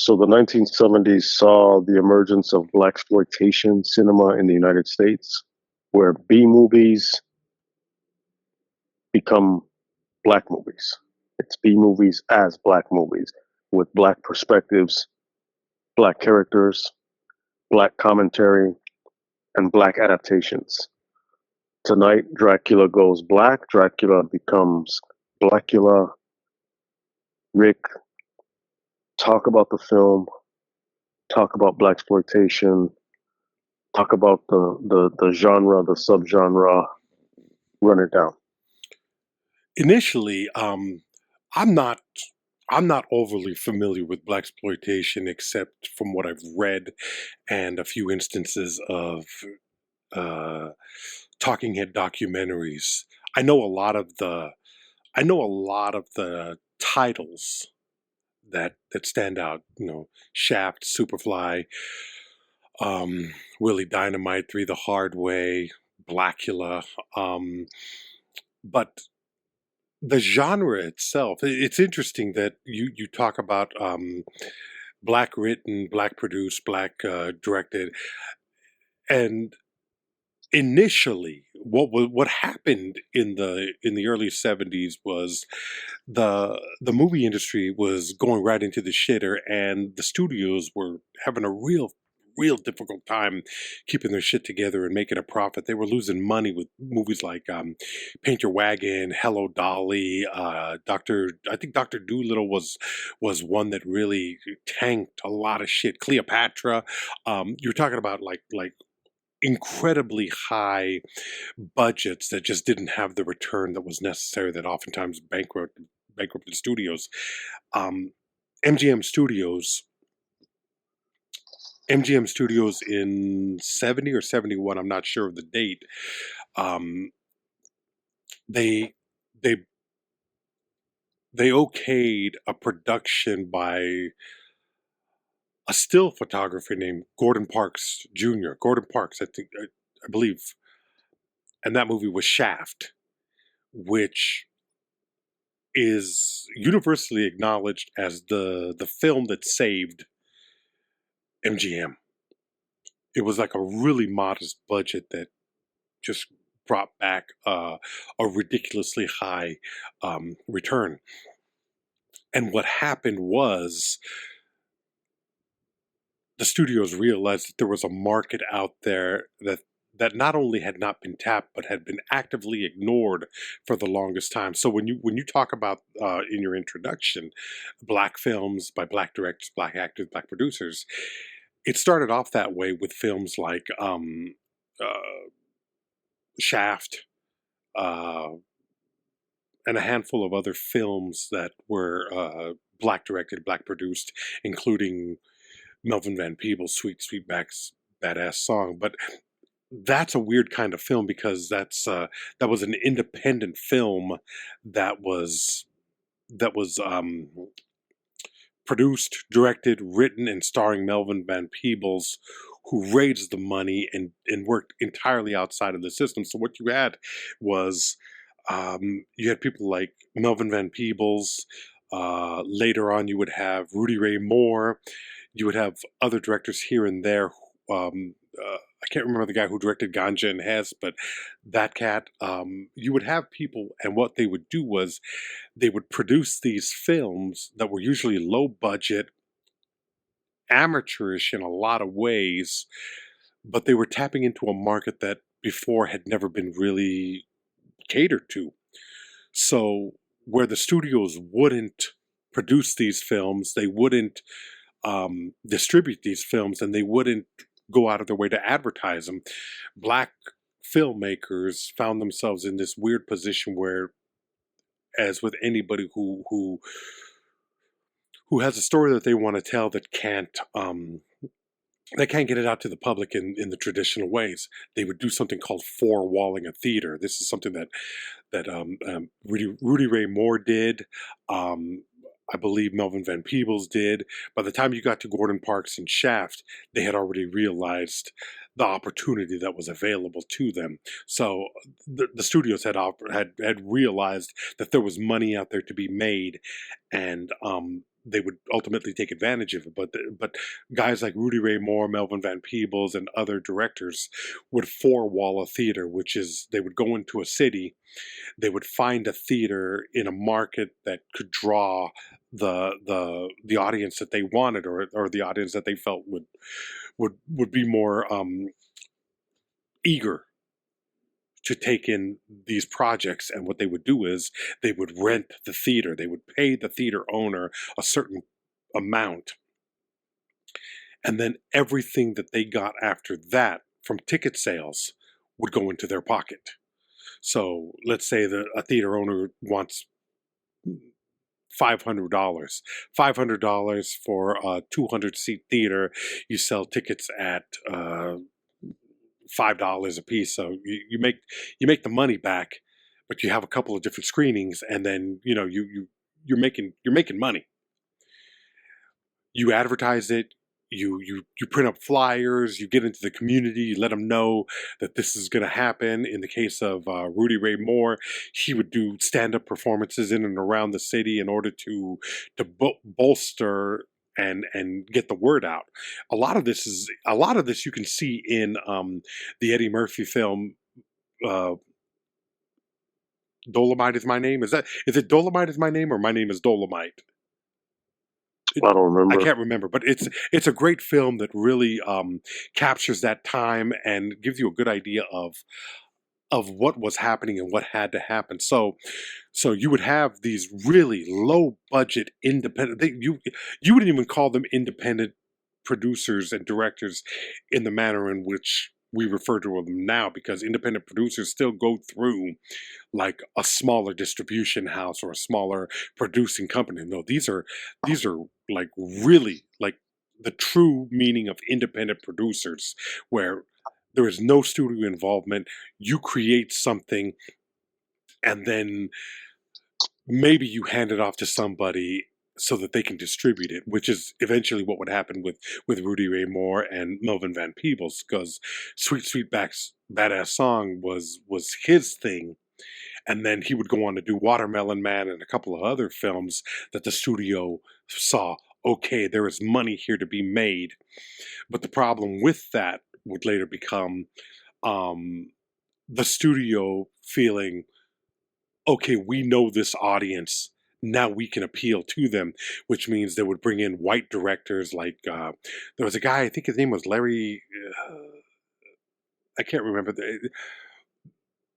So the 1970s saw the emergence of blaxploitation cinema in the United States, where B movies become black movies. It's B movies as black movies with black perspectives, black characters, black commentary, and black adaptations. Tonight, Dracula goes black. Dracula becomes Blacula. Rick, talk about the film, talk about blaxploitation, talk about the genre, the subgenre, run it down. Initially, I'm not I'm not overly familiar with blaxploitation except from what I've read and a few instances of uh, talking head documentaries. I know a lot of the I know a lot of the titles that stand out. You know, Shaft, Superfly, Willie Dynamite, Three the Hard Way, Blacula. But the genre itself, it's interesting that you talk about black written, black produced, black directed, and initially what happened in the early 70s was the movie industry was going right into the shitter, and the studios were having a real difficult time keeping their shit together and making a profit. They were losing money with movies like Paint Your Wagon, Hello Dolly, I think Dr. Doolittle was one that really tanked a lot of shit. Cleopatra. You're talking about like incredibly high budgets that just didn't have the return that was necessary, that oftentimes bankrupted studios. Um, MGM Studios MGM Studios in 70 or 71, I'm not sure of the date. Um, they they they okayed a production by a still photographer named Gordon Parks Jr. Gordon Parks, I believe, and that movie was Shaft, which is universally acknowledged as the film that saved MGM. It was like a really modest budget that just brought back a ridiculously high return. And what happened was the studios realized that there was a market out there that not only had not been tapped but had been actively ignored for the longest time. So when you talk about in your introduction, black films by black directors, black actors, black producers, it started off that way with films like Shaft, uh, and a handful of other films that were black directed, black produced, including Melvin Van Peebles' "Sweet Sweetback's Badass Song." But that's a weird kind of film because that was an independent film that was produced, directed, written, and starring Melvin Van Peebles, who raised the money and worked entirely outside of the system. So what you had was you had people like Melvin Van Peebles. Later on, you would have Rudy Ray Moore. You would have other directors here and there. I can't remember the guy who directed Ganja and Hess, but that cat. You would have people, and what they would do was they would produce these films that were usually low budget, amateurish in a lot of ways, but they were tapping into a market that before had never been really catered to. So where the studios wouldn't produce these films, they wouldn't distribute these films, and they wouldn't go out of their way to advertise them, black filmmakers found themselves in this weird position where, as with anybody who has a story that they want to tell that they can't get it out to the public in the traditional ways. They would do something called four-walling a theater. This is something that Rudy Ray Moore did. I believe Melvin Van Peebles did. By the time you got to Gordon Parks and Shaft, they had already realized the opportunity that was available to them. So the studios had realized that there was money out there to be made, and they would ultimately take advantage of it. But guys like Rudy Ray Moore, Melvin Van Peebles, and other directors would four-wall a theater, which is they would go into a city, they would find a theater in a market that could draw the audience that they wanted, or the audience that they felt would be more eager to take in these projects. And what they would do is they would rent the theater. They would pay the theater owner a certain amount. And then everything that they got after that from ticket sales would go into their pocket. So let's say that a theater owner wants $500. $500 for a 200-seat theater. You sell tickets at $5 a piece, so you make the money back, but you have a couple of different screenings, and then you're making money. You advertise it, you print up flyers, you get into the community, you let them know that this is going to happen. In the case of Rudy Ray Moore, he would do stand-up performances in and around the city in order to bolster and get the word out. A lot of this you can see in the Eddie Murphy film Dolomite Is My Name. Is it Dolomite Is My Name, or My Name Is Dolomite? I don't remember. I can't remember, but it's a great film that really captures that time and gives you a good idea of what was happening and what had to happen. So you would have these really low budget independent. You wouldn't even call them independent producers and directors in the manner in which we refer to them now, because independent producers still go through like a smaller distribution house or a smaller producing company. No, these are like really like the true meaning of independent producers, where there is no studio involvement. You create something, and then maybe you hand it off to somebody so that they can distribute it, which is eventually what would happen with Rudy Ray Moore and Melvin Van Peebles, because Sweet Badass Song was his thing. And then he would go on to do Watermelon Man and a couple of other films that the studio saw, okay, there is money here to be made. But the problem with that would later become the studio feeling, okay, we know this audience, now we can appeal to them, which means they would bring in white directors. Like there was a guy, I think his name was Larry, I can't remember.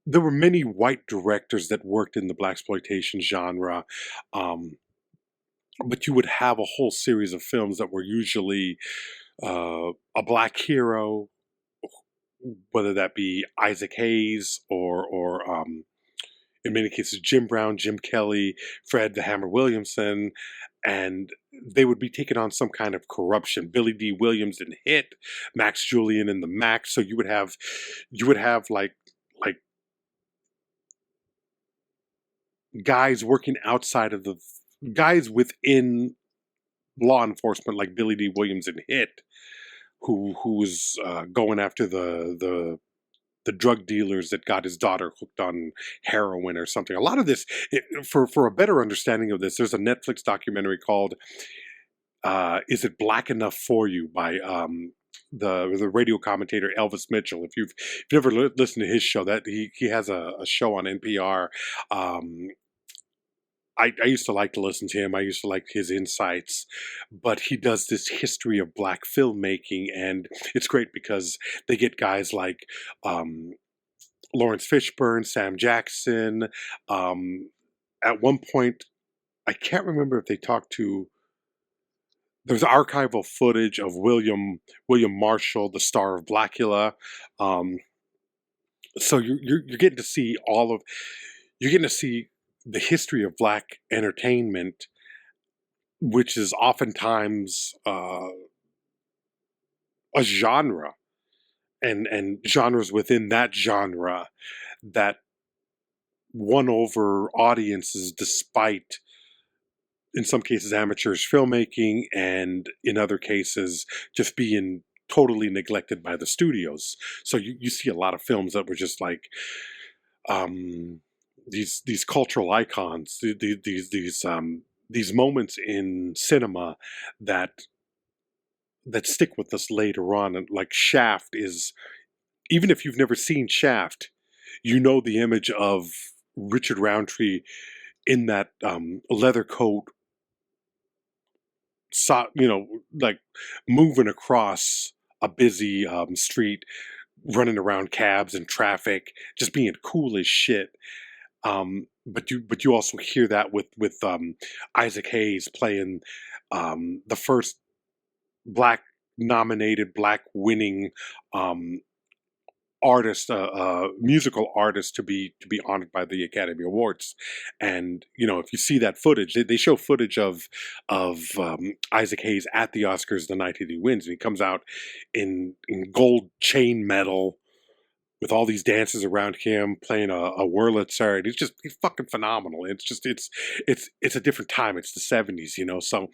There were many white directors that worked in the blaxploitation genre, but you would have a whole series of films that were usually a black hero, whether that be Isaac Hayes or in many cases Jim Brown, Jim Kelly, Fred the Hammer Williamson, and they would be taking on some kind of corruption. Billy D. Williams in Hit, Max Julian in The Max. So you would have like guys working outside of the guys within law enforcement, like Billy D. Williams in Hit, who was going after the drug dealers that got his daughter hooked on heroin or something. A lot of this, for a better understanding of this, there's a Netflix documentary called "Is It Black Enough for You?" by the radio commentator Elvis Mitchell. If you've ever listened to his show, that he has a show on NPR. I used to like to listen to him. I used to like his insights, but he does this history of black filmmaking, and it's great because they get guys like Lawrence Fishburne, Sam Jackson. At one point, I can't remember if they talked to. There's archival footage of William Marshall, the star of Blacula. So you're getting to see you're getting to see the history of black entertainment, which is oftentimes a genre, and genres within that genre that won over audiences despite, in some cases, amateurs filmmaking, and in other cases, just being totally neglected by the studios. So you see a lot of films that were just like these cultural icons, these these moments in cinema that stick with us later on. And like Shaft is, even if you've never seen Shaft, you know the image of Richard Roundtree in that leather coat, like moving across a busy street, running around cabs and traffic, just being cool as shit. But you also hear that with Isaac Hayes playing the first black nominated, black winning artist, musical artist to be honored by the Academy Awards. And if you see that footage, they show footage of Isaac Hayes at the Oscars the night he wins, and he comes out in gold chain metal with all these dancers around him playing a Wurlitzer. He's fucking phenomenal. It's a different time. It's the 70s, So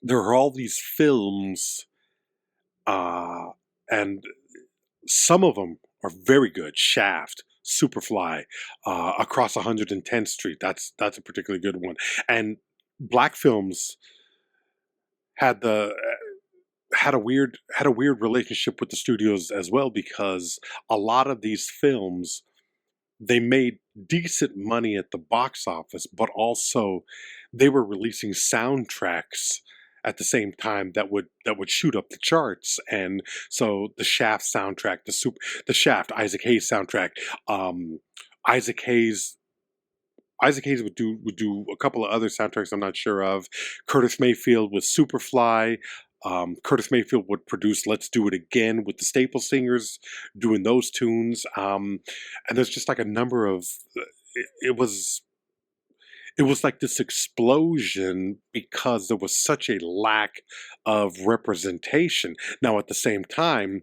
there are all these films, and some of them are very good. Shaft, Superfly, Across 110th Street. That's a particularly good one. And black films had a weird relationship with the studios as well, because a lot of these films, they made decent money at the box office, but also they were releasing soundtracks at the same time that would shoot up the charts. And so the Shaft soundtrack, the Shaft Isaac Hayes soundtrack, Isaac Hayes would do a couple of other soundtracks I'm not sure of. Curtis Mayfield with Superfly. Curtis Mayfield would produce Let's Do It Again with the Staple Singers doing those tunes. And there's just like a number of, it was like this explosion because there was such a lack of representation. Now, at the same time,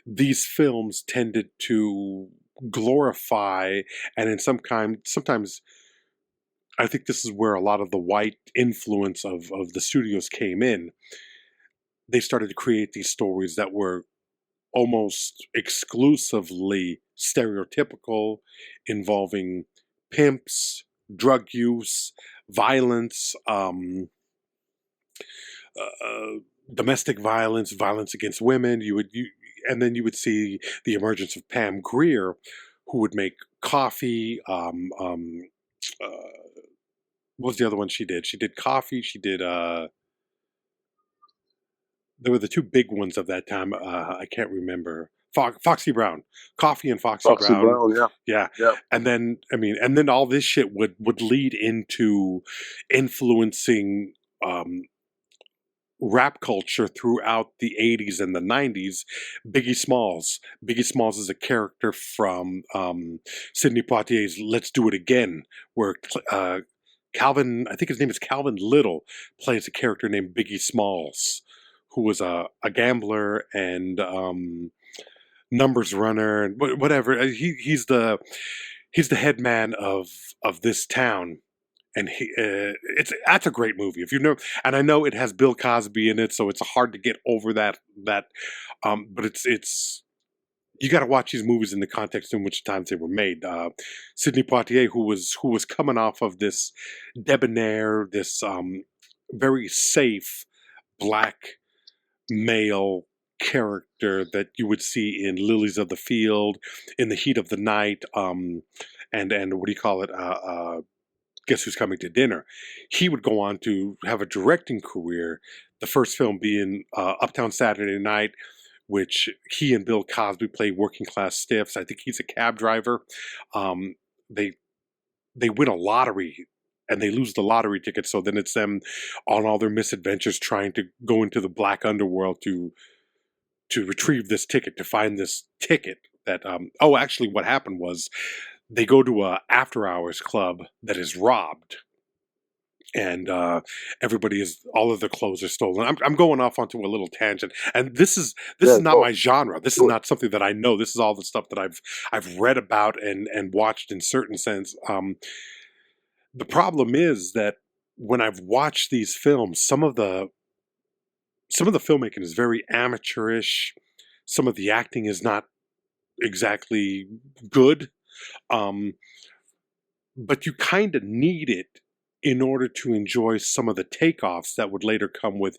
these films tended to glorify, and sometimes I think this is where a lot of the white influence of the studios came in. They started to create these stories that were almost exclusively stereotypical, involving pimps, drug use, violence, domestic violence, violence against women. And then you would see the emergence of Pam Grier, who would make coffee. What was the other one she did? She did coffee. She did. There were the two big ones of that time. I can't remember. Foxy Brown, Coffee and Foxy Brown. Yeah. And then all this shit would lead into influencing rap culture throughout the 80s and the 90s. Biggie Smalls is a character from Sidney Poitier's Let's Do It Again, where Calvin, I think his name is Calvin Little, plays a character named Biggie Smalls, who was a gambler and numbers runner and whatever. He's the head man of this town, and that's a great movie. If you know, and I know it has Bill Cosby in it, so it's hard to get over that. But it's you got to watch these movies in the context in which times they were made. Sidney Poitier, who was coming off of this debonair, this very safe black male character that you would see in Lilies of the Field, In the Heat of the Night, and what do you call it? Guess Who's Coming to Dinner. He would go on to have a directing career. The first film being Uptown Saturday Night, which he and Bill Cosby play working class stiffs. I think he's a cab driver. They win a lottery and they lose the lottery ticket, so then it's them on all their misadventures trying to go into the black underworld to retrieve this ticket, to find this ticket that actually what happened was they go to a after hours club that is robbed, and all of their clothes are stolen. I'm going off onto a little tangent, and this is not my genre. This is not something that I know. This is all the stuff that I've read about and watched in certain sense. The problem is that when I've watched these films, some of the filmmaking is very amateurish. Some of the acting is not exactly good. But you kind of need it in order to enjoy some of the takeoffs that would later come with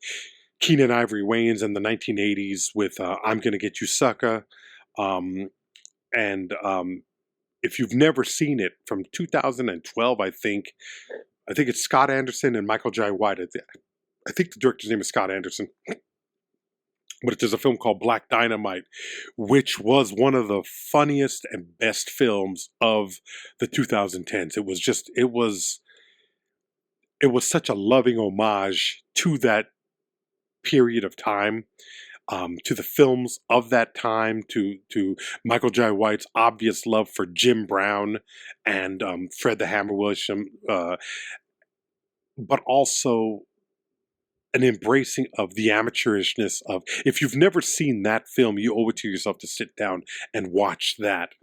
Keenan Ivory Wayans in the 1980s with I'm Gonna Get You Sucker. And if you've never seen it, from 2012, I think it's Scott Anderson and Michael Jai White. I think the director's name is Scott Anderson. But there's a film called Black Dynamite, which was one of the funniest and best films of the 2010s. It was such a loving homage to that period of time, to the films of that time, to Michael Jai White's obvious love for Jim Brown and Fred the Hammer Wilson, but also an embracing of the amateurishness of, if you've never seen that film, you owe it to yourself to sit down and watch that.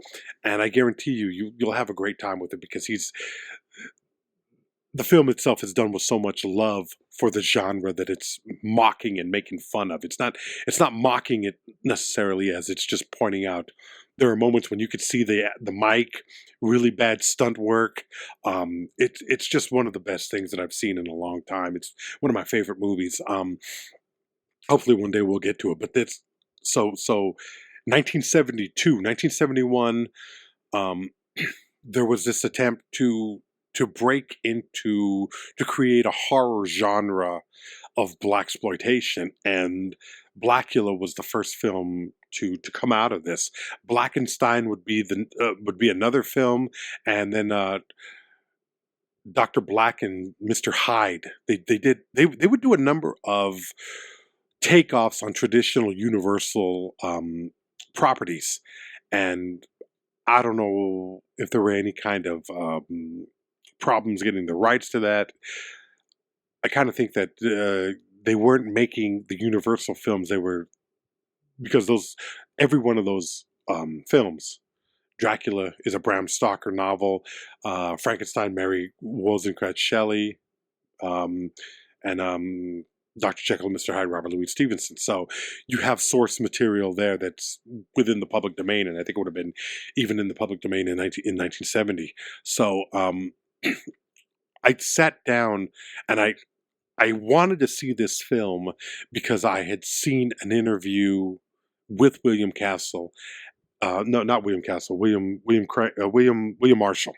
And I guarantee you'll have a great time with it, because the film itself is done with so much love for the genre that it's mocking and making fun of. It's not mocking it necessarily, as it's just pointing out there are moments when you could see the mic, really bad stunt work. It's just one of the best things that I've seen in a long time. It's one of my favorite movies. Hopefully one day we'll get to it. But that's so 1972, 1971. There was this attempt to break into, to create a horror genre of blaxploitation, and Blacula was the first film to come out of this. Blackenstein would be another film, and then Dr. Black and Mr. Hyde. They would do a number of takeoffs on traditional Universal properties, and I don't know if there were any kind of problems getting the rights to that. I kind of think that they weren't making the Universal films. They were, because every one of those films, Dracula is a Bram Stoker novel, Frankenstein, Mary Wollstonecraft Shelley, and Dr. Jekyll and Mr. Hyde, Robert Louis Stevenson. So you have source material there that's within the public domain, and I think it would have been even in the public domain in 1970. So I sat down and I wanted to see this film because I had seen an interview with William Castle. No, not William Castle. William Marshall,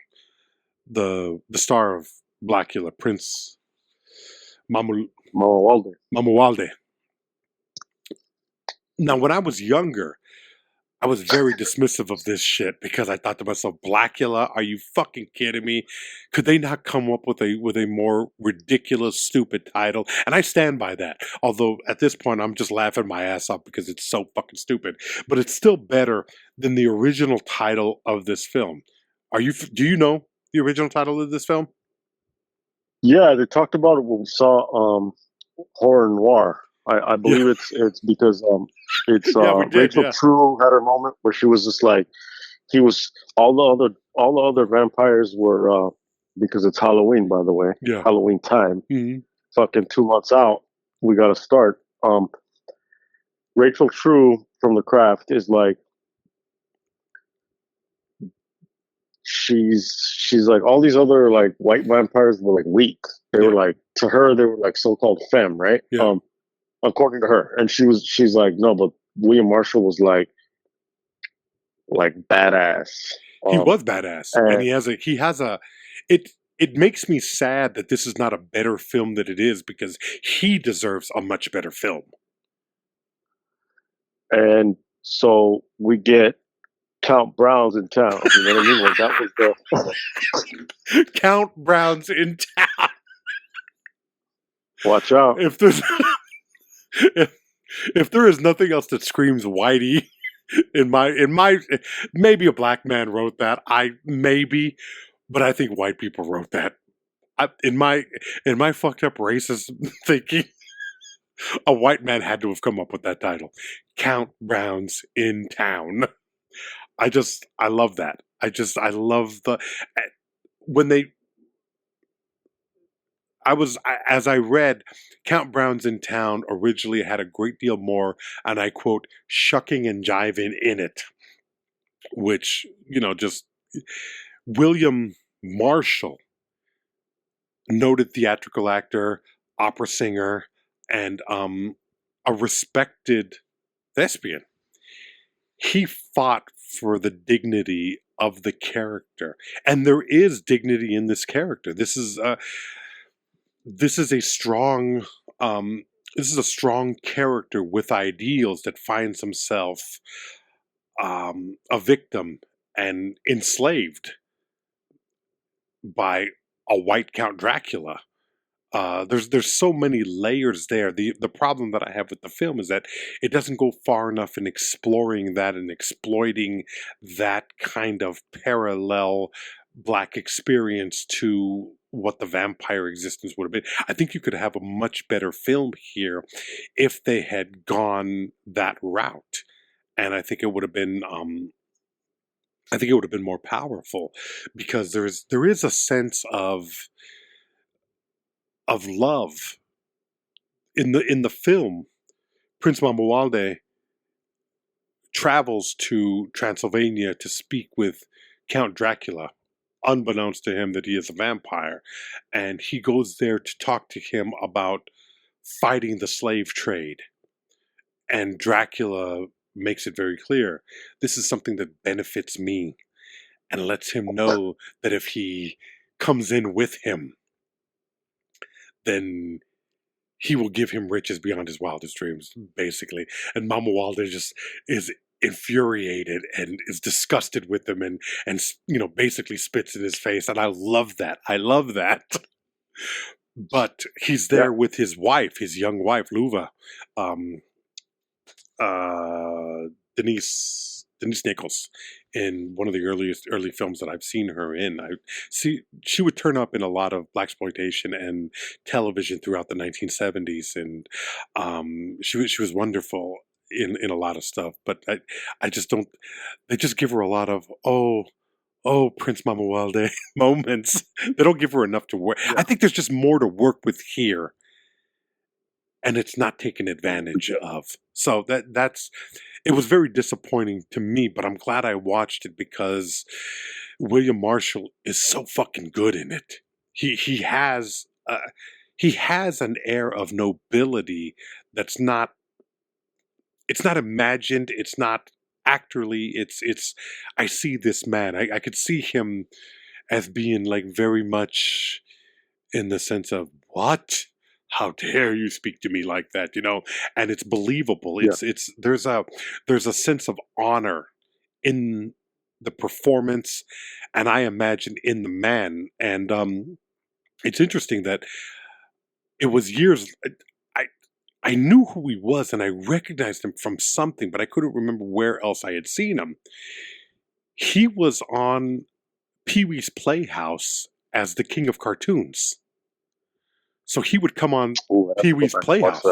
the star of Blacula, Prince Mamawalde. Now, when I was younger, I was very dismissive of this shit, because I thought to myself, Blacula, are you fucking kidding me? Could they not come up with a more ridiculous, stupid title? And I stand by that. Although at this point, I'm just laughing my ass off because it's so fucking stupid. But it's still better than the original title of this film. Do you know the original title of this film? Yeah, they talked about it when we saw Horror Noir. I believe it's because Rachel True had her moment where she was just like, all the other vampires were because it's Halloween, by the way, Halloween time. Mm-hmm. Fucking 2 months out, we got to start. Rachel True from The Craft is like, she's like, all these other like white vampires were like weak. They were like, to her they were like so-called femme, right? Yeah. According to her, and she's like, no, but William Marshall was like badass. He was badass, and he has a. It makes me sad that this is not a better film than it is, because he deserves a much better film. And so we get Count Brown's in town. You know what I mean? Like, that was the Count Brown's in town. Watch out! If there's if there is nothing else that screams Whitey in my maybe a black man wrote that, but I think white people wrote that. In my fucked up racist thinking, a white man had to have come up with that title. Count Brown's in town. I love that. I love as I read, Count Brown's in Town originally had a great deal more, and I quote, shucking and jiving in it, which, just William Marshall noted theatrical actor, opera singer, and a respected thespian. He fought for the dignity of the character, and there is dignity in this character. This is a strong character with ideals that finds himself a victim and enslaved by a white Count Dracula. There's so many layers there. The problem that I have with the film is that it doesn't go far enough in exploring that and exploiting that kind of parallel Black experience to what the vampire existence would have been. I think you could have a much better film here if they had gone that route, and I think it would have been more powerful, because there is a sense of love in the film. Prince Mamawalde travels to Transylvania to speak with Count Dracula, unbeknownst to him that he is a vampire, and he goes there to talk to him about fighting the slave trade. And Dracula makes it very clear, this is something that benefits me, and lets him know that if he comes in with him, then he will give him riches beyond his wildest dreams, basically. And Mamawalde just is infuriated and is disgusted with him, and basically spits in his face. And I love that. But he's there with his wife, his young wife, Luva, Denise Nichols, in one of the early films that I've seen her in. She would turn up in a lot of blaxploitation and television throughout the 1970s, and she was wonderful in a lot of stuff. But I just don't. They just give her a lot of Prince Mamawalde moments. They don't give her enough to work. Yeah. I think there's just more to work with here, and it's not taken advantage of. So it was very disappointing to me, but I'm glad I watched it, because William Marshall is so fucking good in it. He has an air of nobility that's not. It's not imagined. It's not actorly. It's. I see this man. I could see him as being like very much in the sense of, what? How dare you speak to me like that? And it's believable. There's a sense of honor in the performance, and I imagine in the man. And it's interesting that it was years. I knew who he was, and I recognized him from something, but I couldn't remember where else I had seen him. He was on Pee-wee's Playhouse as the king of cartoons. So he would come on Pee-wee's Playhouse.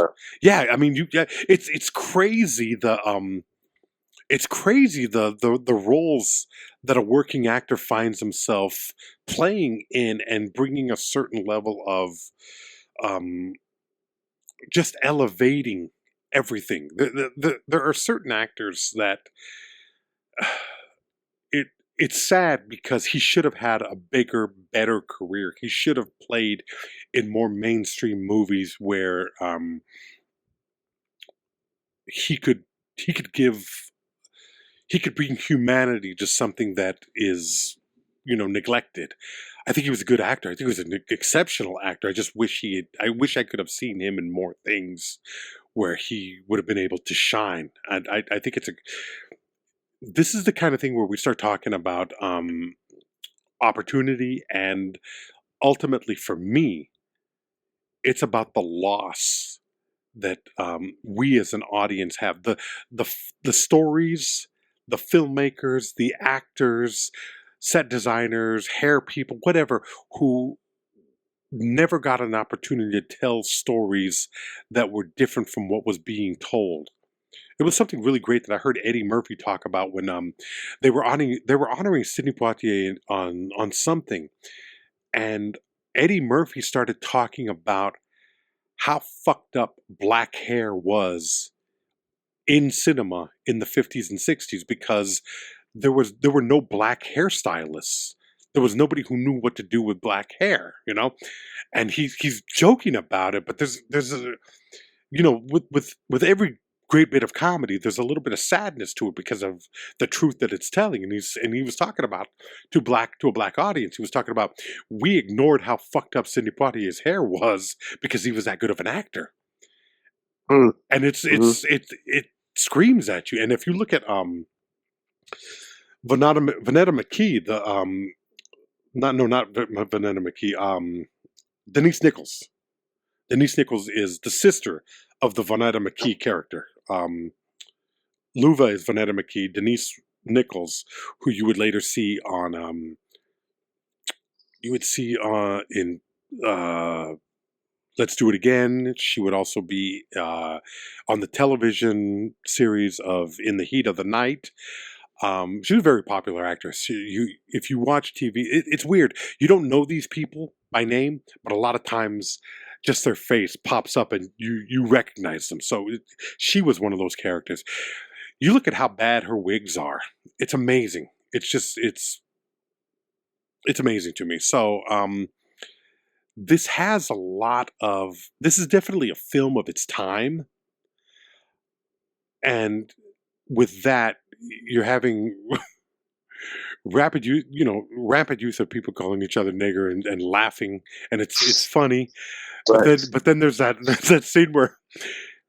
Yeah, I mean, it's crazy it's crazy the roles that a working actor finds himself playing in, and bringing a certain level of just elevating everything. There are certain actors that it's sad, because he should have had a bigger, better career. He should have played in more mainstream movies where he could bring humanity to something that is, neglected. I think he was a good actor. I think he was an exceptional actor. I just wish I wish I could have seen him in more things where he would have been able to shine. I think this is the kind of thing where we start talking about opportunity, and ultimately, for me, it's about the loss that we as an audience have. The stories, the filmmakers, the actors, set designers, hair people, whatever, who never got an opportunity to tell stories that were different from what was being told. It was something really great that I heard Eddie Murphy talk about when they were honoring Sidney Poitier on something, and Eddie Murphy started talking about how fucked up black hair was in cinema in the 50s and 60s, because there were no black hairstylists. There was nobody who knew what to do with black hair, you know? And he's joking about it, but there's a, you know, with every great bit of comedy, there's a little bit of sadness to it because of the truth that it's telling. And he was talking about to a black audience. He was talking about, we ignored how fucked up Sidney Poitier's hair was because he was that good of an actor. And it screams at you. And if you look at Vonetta McKee, the not Vonetta McKee, Denise Nichols. Denise Nichols is the sister of the Vonetta McKee character. Luva is Vonetta McKee. Denise Nichols, who you would later see on, in Let's Do It Again. She would also be on the television series of In the Heat of the Night. She was a very popular actress. If you watch TV, it's weird. You don't know these people by name, but a lot of times just their face pops up and you recognize them. So she was one of those characters. You look at how bad her wigs are. It's amazing. It's amazing to me. So this has a lot of, this is definitely a film of its time. And with that, you're having rampant use of people calling each other nigger and laughing, and it's funny. Right. But then there's that scene where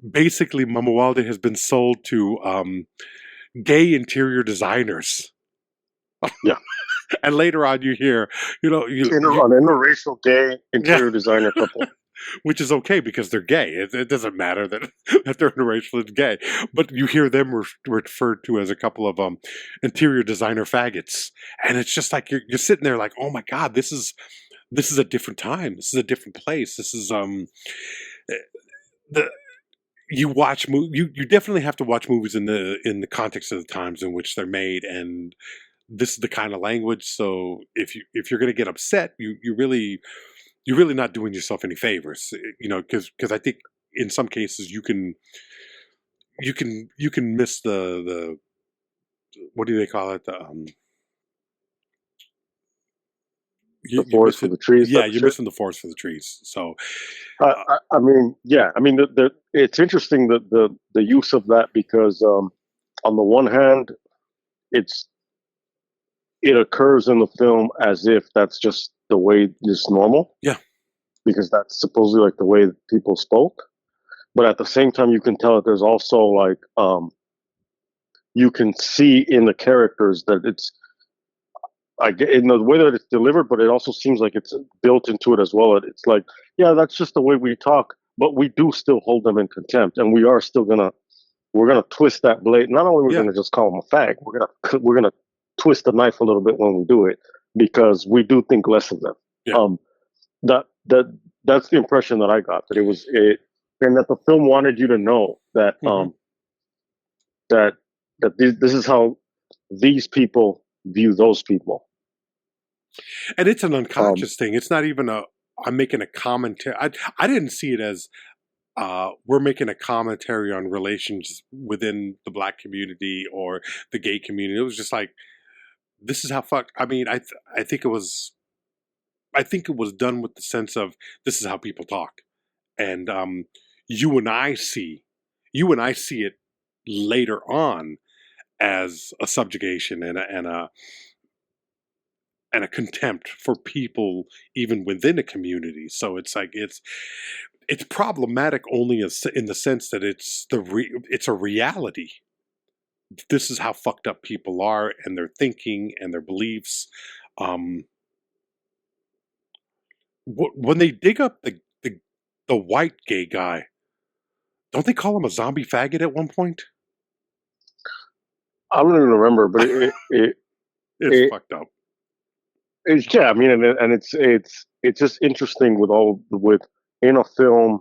basically Mamawalde has been sold to gay interior designers. Yeah. And later on you hear, an interracial gay interior designer couple. Which is okay because they're gay. It doesn't matter that they're interracial and gay. But you hear them referred to as a couple of interior designer faggots. And it's just like you're sitting there like, oh my God, this is a different time. This is a different place. This is you definitely have to watch movies in the context of the times in which they're made, and this is the kind of language. So if you're going to get upset, you're really not doing yourself any favors, because I think in some cases you can miss the what do they call it, the forest for the trees. Yeah, you're missing the forest for the trees. So, it's interesting the use of that because on the one hand, it occurs in the film as if that's just the way it's normal. Yeah. Because that's supposedly like the way people spoke. But at the same time, you can tell that there's also like, you can see in the characters that it's, in the way that it's delivered, but it also seems like it's built into it as well. It's like, yeah, that's just the way we talk, but we do still hold them in contempt. And we are still we're going to twist that blade. Not only are we going to just call them a fag, we're going to twist the knife a little bit when we do it because we do think less of them. Yeah. That's the impression that I got, that and that the film wanted you to know that that this is how these people view those people. And it's an unconscious thing. It's not even I'm making a commentary. I didn't see it as we're making a commentary on relations within the black community or the gay community. It was just like, this is how I think it was done with the sense of, this is how people talk. And you and I see it later on as a subjugation and a contempt for people even within a community. So it's like it's problematic only in the sense that it's a reality. This is how fucked up people are and their thinking and their beliefs. When they dig up the white gay guy, don't they call him a zombie faggot at one point? I don't even remember, but it's fucked up. It's just interesting in a film,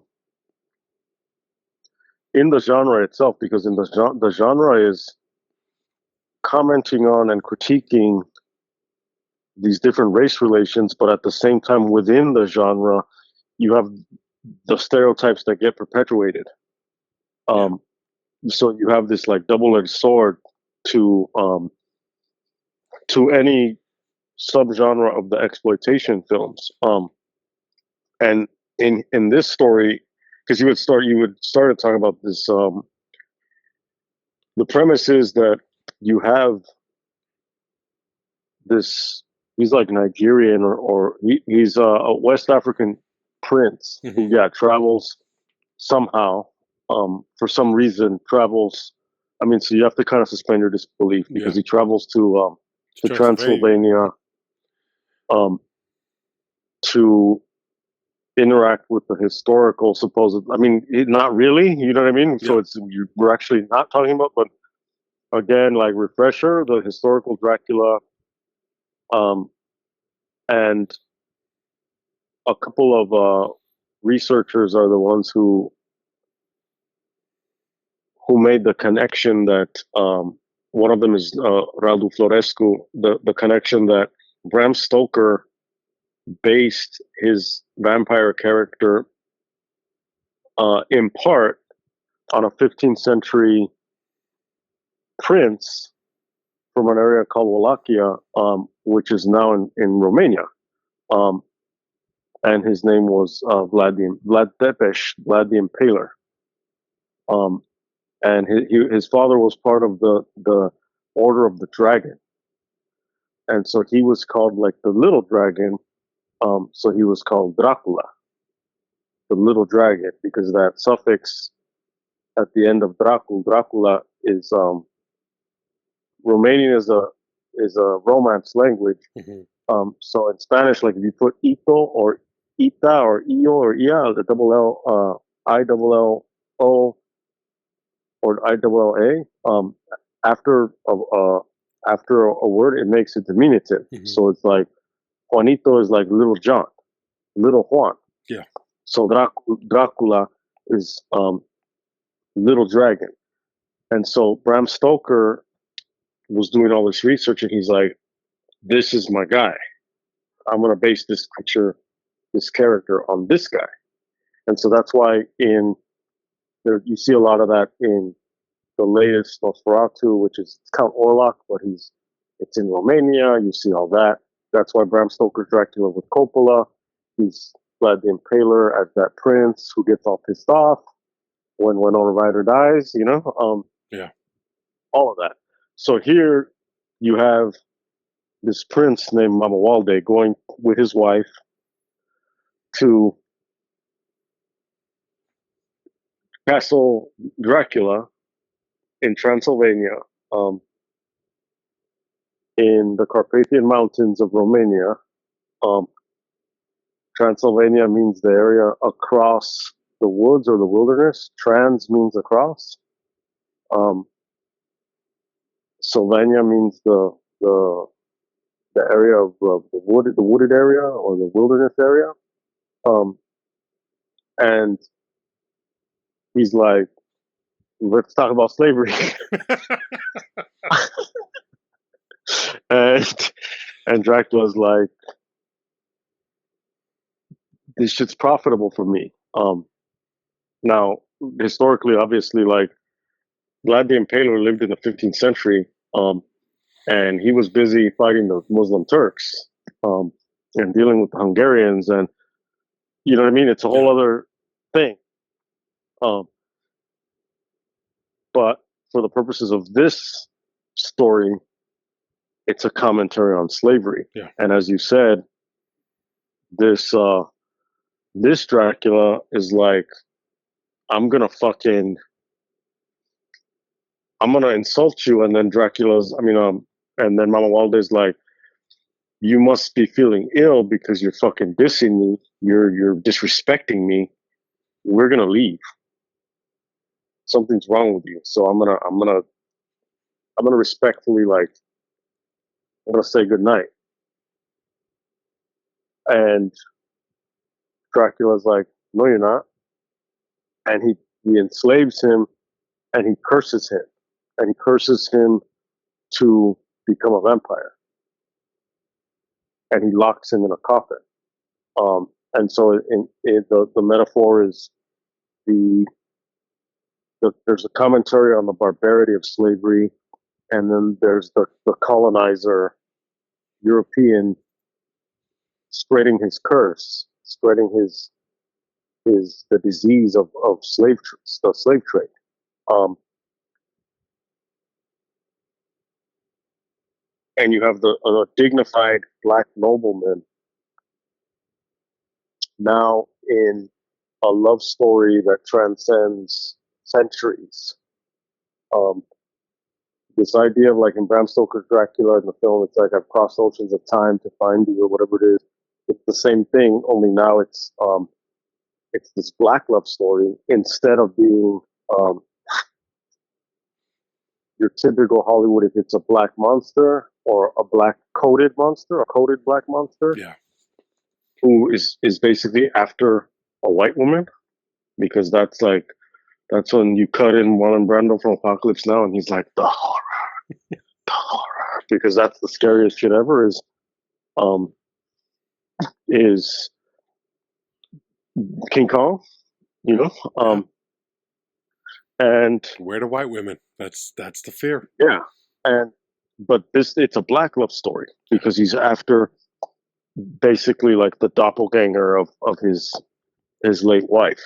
in the genre itself, because in the genre is commenting on and critiquing these different race relations, but at the same time within the genre, you have the stereotypes that get perpetuated. So you have this like double-edged sword to any subgenre of the exploitation films. And in this story, because you would start to talk about this. The premise is that you have this. He's like Nigerian, or he's a West African prince who travels somehow. For some reason, travels. I mean, so you have to kind of suspend your disbelief because he travels to Transylvania, to interact with the historical supposed. I mean, not really. You know what I mean? So we're actually not talking about, but again, like refresher, the historical Dracula, and a couple of researchers are the ones who made the connection that one of them is Radu Florescu, the connection that Bram Stoker based his vampire character in part on a 15th century prince from an area called Wallachia, which is now in Romania. And his name was Vlad Tepes, Vlad the Impaler. And his father was part of the Order of the Dragon. And so he was called like the little dragon. So he was called Dracula, the little dragon, because that suffix at the end of Dracula is Romanian is a Romance language. So in Spanish, like if you put ito or ita or io or ia, the double L, I double L O or I double L A, after a word, it makes it diminutive. So it's like Juanito is like little John, little Juan. Yeah. So Dracula is little dragon. And so Bram Stoker was doing all this research, and he's like, this is my guy. I'm going to base this character on this guy. And so that's why you see a lot of that in the latest Nosferatu, which is Count Orlok, but it's in Romania. You see all that. That's why Bram Stoker's Dracula with Coppola. He's Vlad the Impaler as that prince who gets all pissed off when Winona Ryder dies, all of that. So here you have this prince named Mamawalde going with his wife to Castle Dracula in Transylvania, in the Carpathian Mountains of Romania. Transylvania means the area across the woods or the wilderness. Trans means across. Sylvania means the area of the wooded area or the wilderness area. And he's like, let's talk about slavery. and Dracula's like, this shit's profitable for me. Now, historically, obviously, like Vlad the Impaler lived in the 15th century, and he was busy fighting the Muslim Turks and dealing with the Hungarians, and you know what I mean. It's a whole other thing. But for the purposes of this story, it's a commentary on slavery. Yeah. And as you said, this Dracula is like, I'm gonna insult you, and then and then Mamawalde is like, you must be feeling ill because you're fucking dissing me, you're disrespecting me. We're gonna leave. Something's wrong with you. So I'm gonna respectfully, like, I'm gonna say goodnight. And Dracula's like, no, you're not. And he enslaves him, and he curses him to become a vampire. And he locks him in a coffin. And so the metaphor is there's a commentary on the barbarity of slavery, and then there's the colonizer European spreading his curse, spreading the disease of the slave trade. And you have a dignified black nobleman now in a love story that transcends centuries. This idea of, like, in Bram Stoker's Dracula in the film, it's like I've crossed oceans of time to find you, or whatever it is. It's the same thing, only now it's this black love story instead of being your typical Hollywood. If it's a black monster or a black coated monster, a coated black monster, yeah, who is basically after a white woman, because that's when you cut in Marlon Brando from Apocalypse Now, and he's like, the horror, because that's the scariest shit ever. Is King Kong, you know, and where the white women? That's the fear. Yeah, but it's a black love story because he's after basically like the doppelganger of his late wife.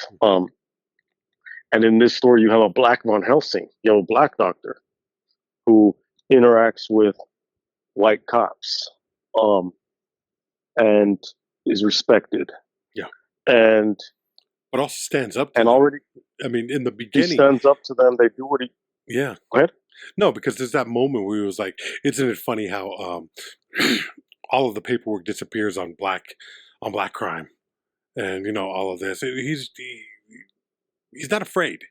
And in this story, you have a black Von Helsing, you have a black doctor who interacts with white cops, and is respected. Yeah, but also stands up to and them. Already, I mean, in the beginning, he stands up to them. They do what he. Yeah. Go ahead. No, because there's that moment where he was like, isn't it funny how all of the paperwork disappears on black crime, and all of this. He's not afraid.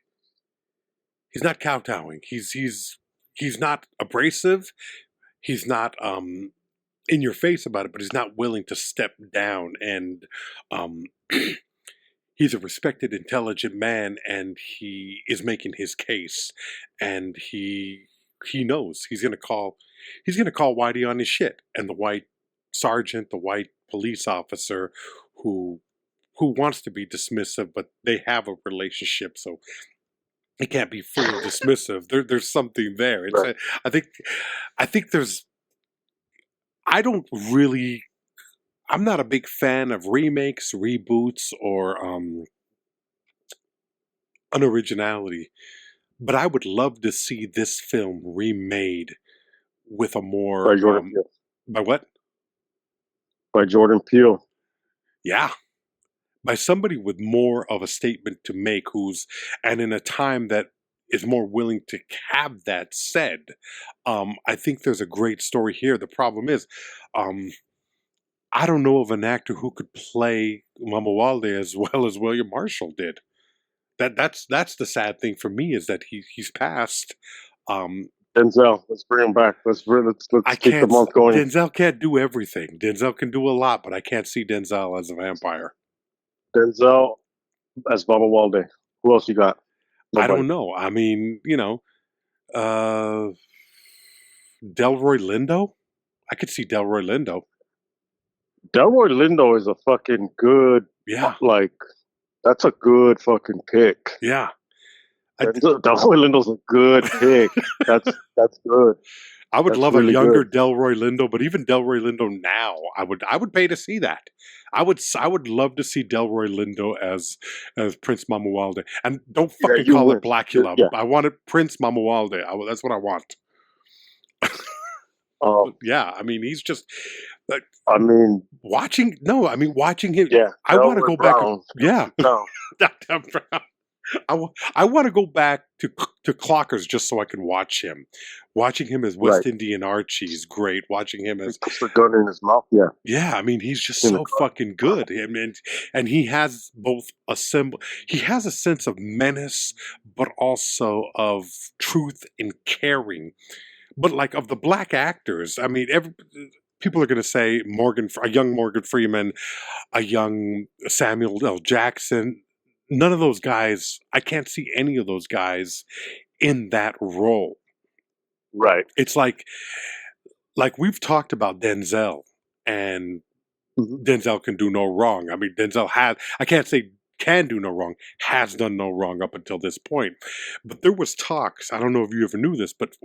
He's not kowtowing. He's not abrasive. He's not in your face about it, but he's not willing to step down. And he's a respected, intelligent man, and he is making his case. And he knows he's gonna call Whitey on his shit. And the white sergeant, the white police officer, who wants to be dismissive, but they have a relationship, so it can't be fully dismissive. There's something there. It's Right. I think there's. I'm not a big fan of remakes, reboots, or unoriginality, but I would love to see this film remade with a more By Jordan Peele. By what? By Jordan Peele. Yeah. By somebody with more of a statement to make, and in a time that is more willing to have that said. I think there's a great story here. The problem is, I don't know of an actor who could play Mamawalde as well as William Marshall did. That's the sad thing for me, is that he's passed. Denzel, let's bring him back. Let's keep the month going. Denzel can't do everything. Denzel can do a lot, but I can't see Denzel as a vampire. Denzel as Mamawalde. Who else you got? Nobody. I don't know. I mean, Delroy Lindo? I could see Delroy Lindo. Delroy Lindo is a fucking good, that's a good fucking pick. Yeah. Delroy Lindo's a good pick. That's good. I would love really a younger Delroy Lindo, but even Delroy Lindo now, I would pay to see that. I would love to see Delroy Lindo as Prince Mamawalde, and don't fucking call it Blacula. Yeah. I want it Prince Mamawalde. That's what I want. Yeah, I mean, he's just. Watching him. Yeah, I want to go back. Yeah, no. I want to go back to Clockers just so I can watch him. Watching him as West Indian Archie is great. Watching him as puts the gun in his mouth. Yeah, yeah. I mean, he's just so fucking good. I mean, and he has both he has a sense of menace, but also of truth and caring. But like, of the black actors, I mean, people are going to say a young Morgan Freeman, a young Samuel L. Jackson. None of those guys, I can't see any of those guys in that role. Right. It's like we've talked about Denzel, and Denzel can do no wrong. I mean, Denzel I can't say can do no wrong, has done no wrong up until this point. But there was talks, I don't know if you ever knew this, but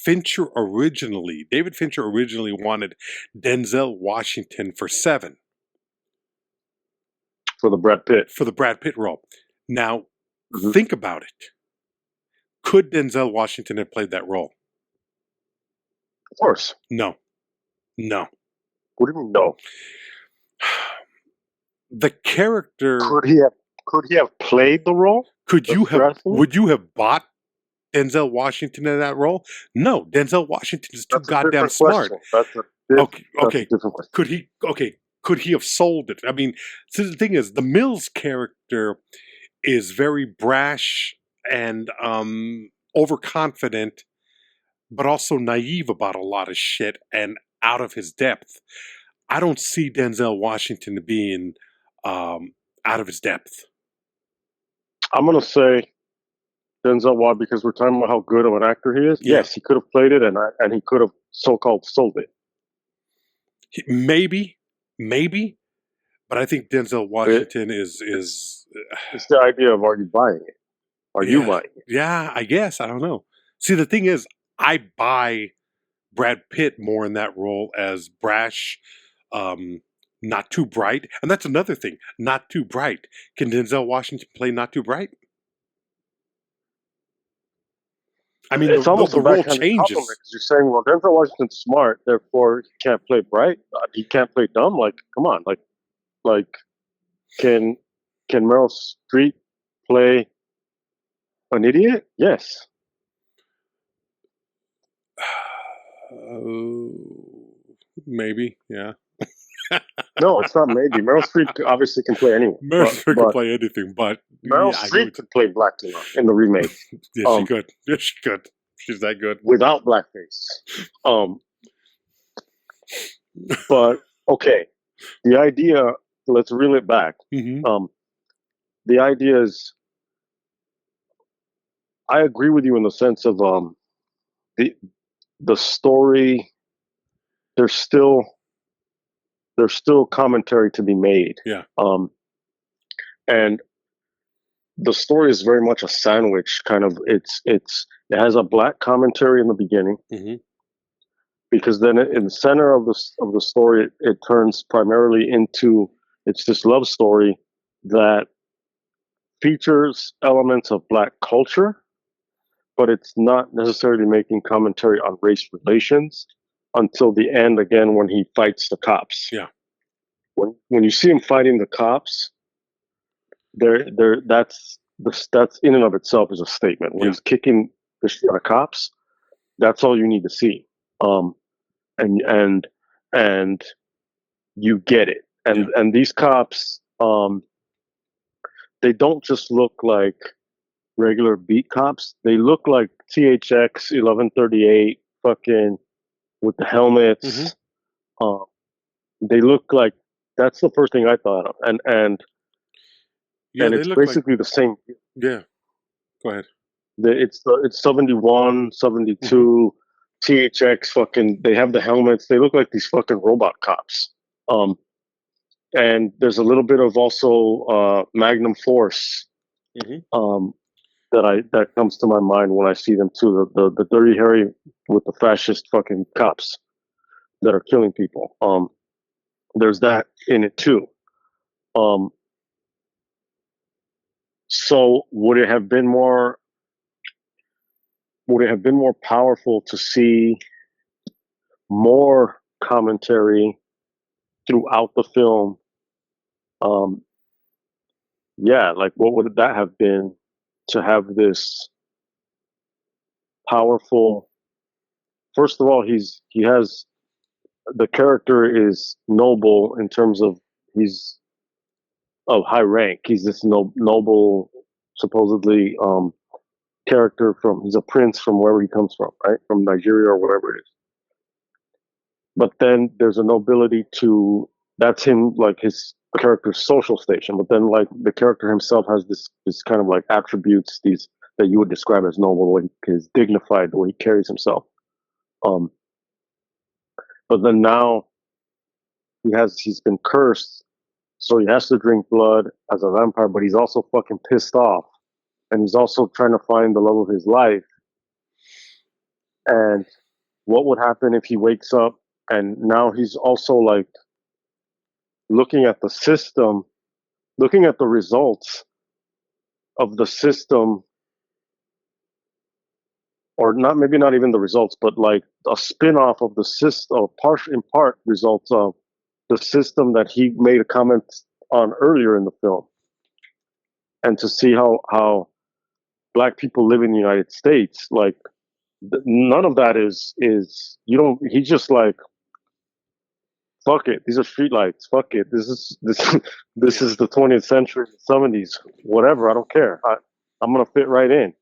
David Fincher originally wanted Denzel Washington for Seven. For the Brad Pitt role. Now, think about it. Could Denzel Washington have played that role? Of course. No. What do you mean no? The character... Could he have played the role? Would you have bought Denzel Washington in that role? No, Denzel Washington is too goddamn smart. Okay. Could he have sold it? I mean, so the thing is, the Mills character is very brash and overconfident, but also naive about a lot of shit and out of his depth. I don't see Denzel Washington being out of his depth. I'm going to say Denzel Washington because we're talking about how good of an actor he is. Yeah. Yes, he could have played it and he could have so-called sold it. Maybe, but I think Denzel Washington is. It's the idea of, are you buying it? Are you buying it? Yeah, I guess. I don't know. See, the thing is, I buy Brad Pitt more in that role as brash, not too bright, and that's another thing. Not too bright. Can Denzel Washington play not too bright? I mean, it's almost the role changes. You're saying, well, Denzel Washington's smart, therefore he can't play bright. He can't play dumb. Like, come on, like, can Meryl Streep play an idiot? Yes. Maybe, yeah. No, it's not maybe. Meryl Streep obviously can play anyone. Meryl Streep can play anything, but Meryl Streep could play Blacula in the remake. Yeah, she could. Yeah, she could. She's that good. Without blackface. But, okay. The idea, let's reel it back. The idea is, I agree with you in the sense of the story, there's still commentary to be made. Yeah. And the story is very much a sandwich kind of. It has a black commentary in the beginning, because then in the center of the story, it turns primarily into, it's this love story that features elements of black culture, but it's not necessarily making commentary on race relations until the end, again, when he fights the cops. Yeah. When you see him fighting the cops, that's in and of itself is a statement. When he's kicking the shit out of cops, that's all you need to see. And you get it. And these cops, they don't just look like regular beat cops. They look like THX 1138 fucking with the helmets. They look like, that's the first thing I thought of. And it's basically the same. Yeah. Go ahead. It's 71, 72, THX fucking, they have the helmets. They look like these fucking robot cops. And there's a little bit of also Magnum Force that comes to my mind when I see them too. The Dirty Harry with the fascist fucking cops that are killing people. There's that in it too. So would it have been more powerful to see more commentary throughout the film? Yeah, like what would that have been, to have this powerful? First of all, the character is noble in terms of he's of high rank. He's this noble, supposedly, character he's a prince from wherever he comes from, right? From Nigeria or whatever it is. But then there's a nobility that's him, like his character's social station. But then like the character himself has this kind of like attributes, these that you would describe as noble, the way he's dignified, the way he carries himself. But then now he's been cursed, so he has to drink blood as a vampire, but he's also fucking pissed off. And he's also trying to find the love of his life. And what would happen if he wakes up and now he's also like looking at the system, looking at the results of the system, or not, maybe not even the results, but like a spin-off of the system, or in part results of the system that he made a comment on earlier in the film. And to see how black people live in the United States, like none of that is he's just like, fuck it, these are streetlights, fuck it, this is the 20th century, 70s, whatever, I don't care, I'm gonna fit right in.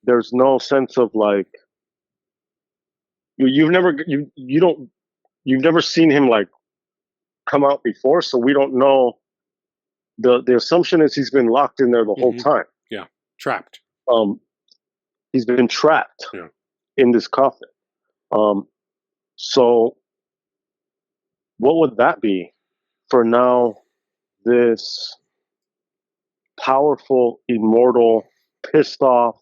There's no sense of like, you've never seen him like come out before, so we don't know. The assumption is he's been locked in there the whole time. Yeah, trapped. He's been trapped in this coffin. So what would that be for now? This powerful, immortal, pissed off,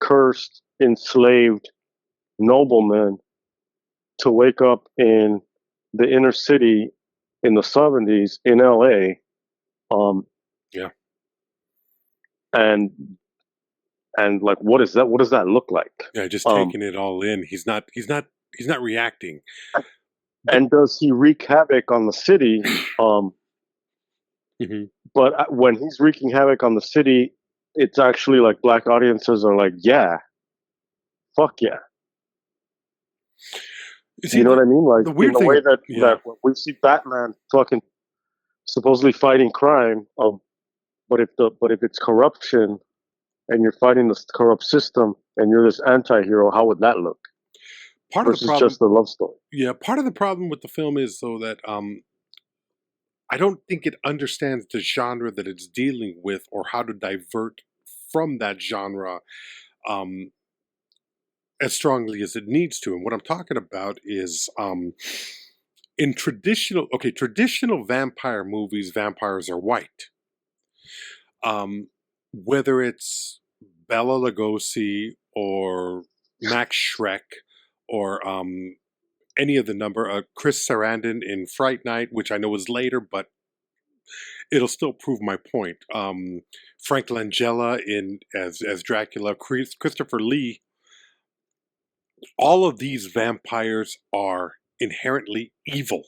cursed, enslaved nobleman to wake up in the inner city in the 70s in LA. And like, what is that? What does that look like? Yeah, just taking it all in. He's not reacting. And does he wreak havoc on the city? But when he's wreaking havoc on the city, it's actually like black audiences are like, yeah, fuck yeah. You know what I mean? Like, in the way that when we see Batman fucking supposedly fighting crime, but if it's corruption and you're fighting this corrupt system and you're this anti-hero, how would that look? Versus just the love story. Yeah, part of the problem with the film is, though, that I don't think it understands the genre that it's dealing with or how to divert from that genre as strongly as it needs to. And what I'm talking about is in traditional vampire movies, vampires are white. Whether it's Bela Lugosi or Max Schreck or any of the number, Chris Sarandon in Fright Night, which I know is later, but it'll still prove my point. Frank Langella as Dracula, Christopher Lee. All of these vampires are inherently evil.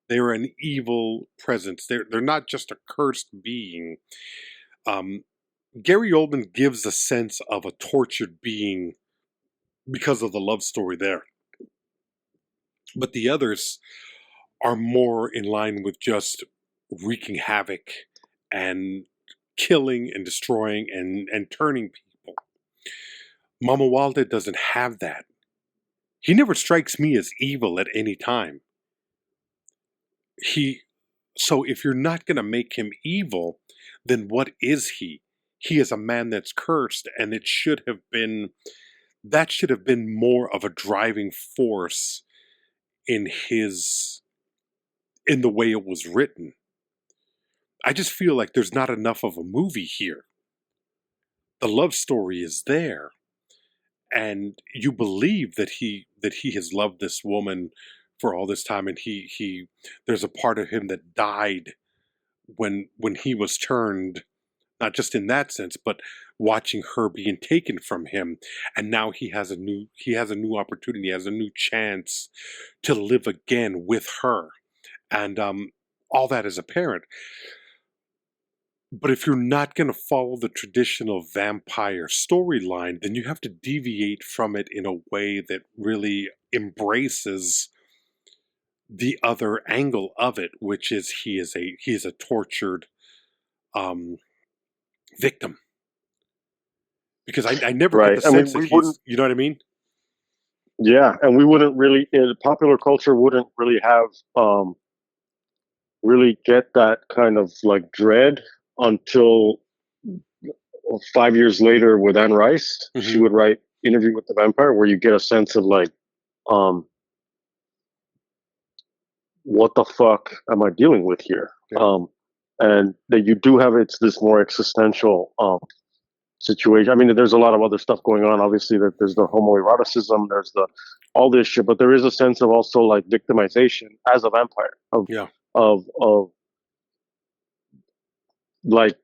They're an evil presence. They're not just a cursed being. Gary Oldman gives a sense of a tortured being because of the love story there. But the others are more in line with just wreaking havoc and killing and destroying and turning people. Mamawalde doesn't have that. He never strikes me as evil at any time. So if you're not going to make him evil, then what is he? He is a man that's cursed, and that should have been more of a driving force in the way it was written. I just feel like there's not enough of a movie here. The love story is there, and you believe that he has loved this woman for all this time, and he there's a part of him that died when he was turned, not just in that sense, but watching her being taken from him, and now he has a new opportunity, has a new chance to live again with her, and all that is apparent. But if you're not going to follow the traditional vampire storyline, then you have to deviate from it in a way that really embraces the other angle of it, which is he is a tortured victim. Because I never get the sense that he's, you know what I mean? Yeah, and we wouldn't really, popular culture wouldn't really have, really get that kind of like dread until 5 years later with Anne Rice. Mm-hmm. She would write Interview with the Vampire, where you get a sense of like, what the fuck am I dealing with here? Yeah. And that you do have, it's this more existential situation. I mean, there's a lot of other stuff going on. Obviously, that there's the homoeroticism, there's the all this shit, but there is a sense of also like victimization as a vampire Yeah. of like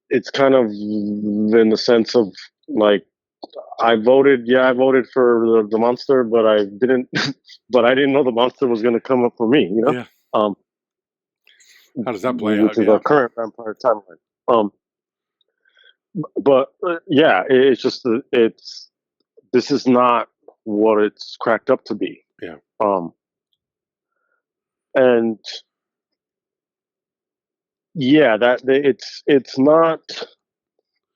it's kind of in the sense of like I voted for the monster, but I didn't but I didn't know the monster was going to come up for me, you know. Yeah. Um, How does that play which out? is Yeah. our current vampire timeline. But yeah, it's just it's this is not what it's cracked up to be. Yeah. And yeah, that it's not.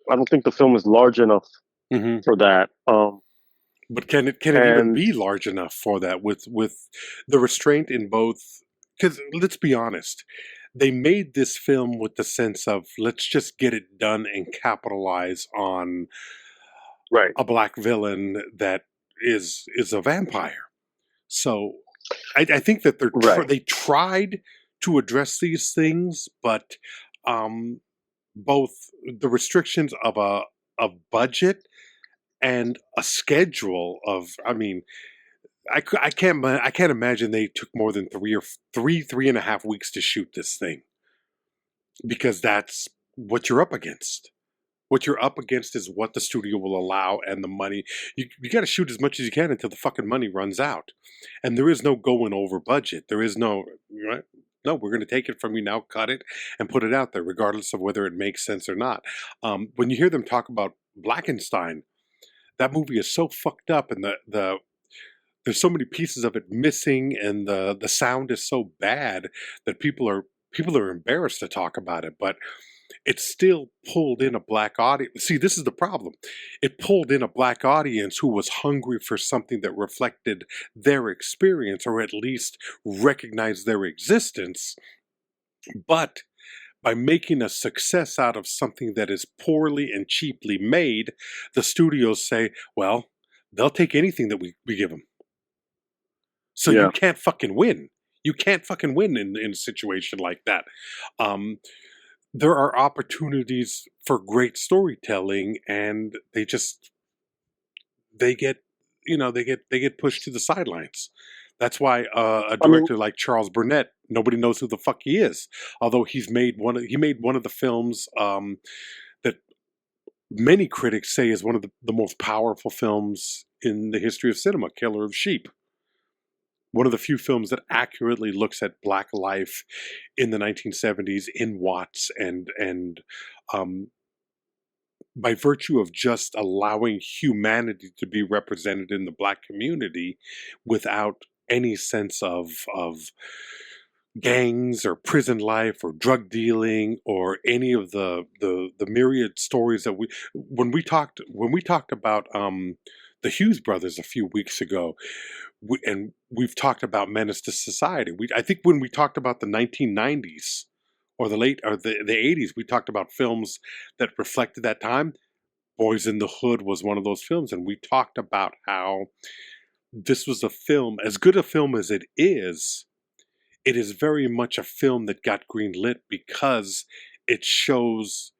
I don't think the film is large enough for that. But can it even be large enough for that with the restraint in both? Because let's be honest, they made this film with the sense of let's just get it done and capitalize on a black villain that is a vampire. So I think that they tried to address these things, but both the restrictions of a budget and a schedule of, I mean, I can't imagine they took more than 3.5 weeks to shoot this thing, because that's what you're up against. What you're up against is what the studio will allow and the money. You got to shoot as much as you can until the fucking money runs out. And there is no going over budget. There is no, right? No, we're going to take it from you now, cut it, and put it out there, regardless of whether it makes sense or not. When you hear them talk about Blackenstein, that movie is so fucked up, and there's so many pieces of it missing, and the sound is so bad that people are embarrassed to talk about it. But it still pulled in a black audience. See, this is the problem. It pulled in a black audience who was hungry for something that reflected their experience, or at least recognized their existence. But by making a success out of something that is poorly and cheaply made, the studios say, well, they'll take anything that we give them. So you can't fucking win. You can't fucking win in a situation like that. There are opportunities for great storytelling, and they get pushed to the sidelines. That's why a director like Charles Burnett, nobody knows who the fuck he is. Although he made one of the films that many critics say is one of the most powerful films in the history of cinema, Killer of Sheep. One of the few films that accurately looks at black life in the 1970s in Watts, and by virtue of just allowing humanity to be represented in the black community without any sense of gangs or prison life or drug dealing or any of the myriad stories that when we talked about the Hughes brothers a few weeks ago, and we've talked about Menace to Society. I think when we talked about the 1990s or the 80s, we talked about films that reflected that time. Boys in the Hood was one of those films, and we talked about how this was a film, as good a film as it is very much a film that got greenlit because it shows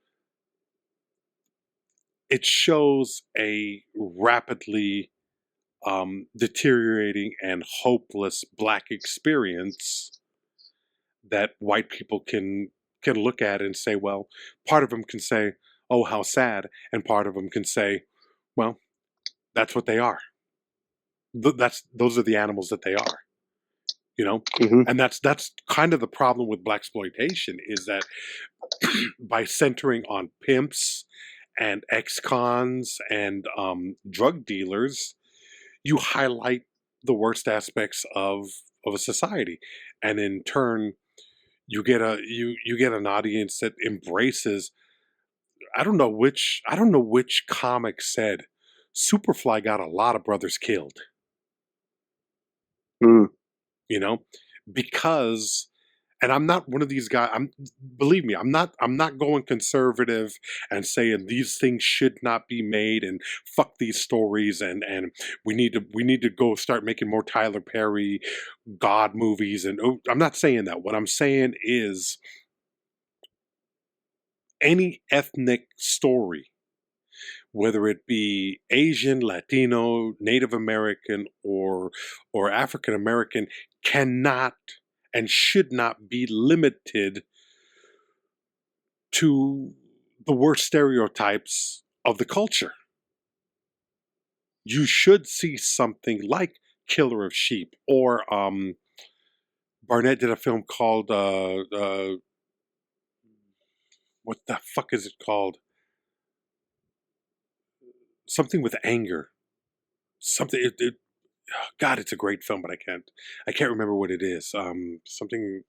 a rapidly deteriorating and hopeless black experience that white people can look at and say, well, part of them can say, oh, how sad, and part of them can say, well, that's what they are. Those are the animals that they are, you know. And that's kind of the problem with blaxploitation, is that by centering on pimps and ex-cons and drug dealers, you highlight the worst aspects of a society, and in turn, you get an audience that embraces. I don't know which comic said Superfly got a lot of brothers killed. You know, because. And I'm not one of these guys. Believe me, I'm not going conservative and saying these things should not be made and fuck these stories and we need to go start making more Tyler Perry God movies. And I'm not saying that. What I'm saying is any ethnic story whether it be Asian, Latino, Native American, or African American, cannot and should not be limited to the worst stereotypes of the culture. You should see something like Killer of Sheep, or Barnett did a film called what the fuck is it called? Something with anger. Something. God, it's a great film, but I can't remember what it is. Something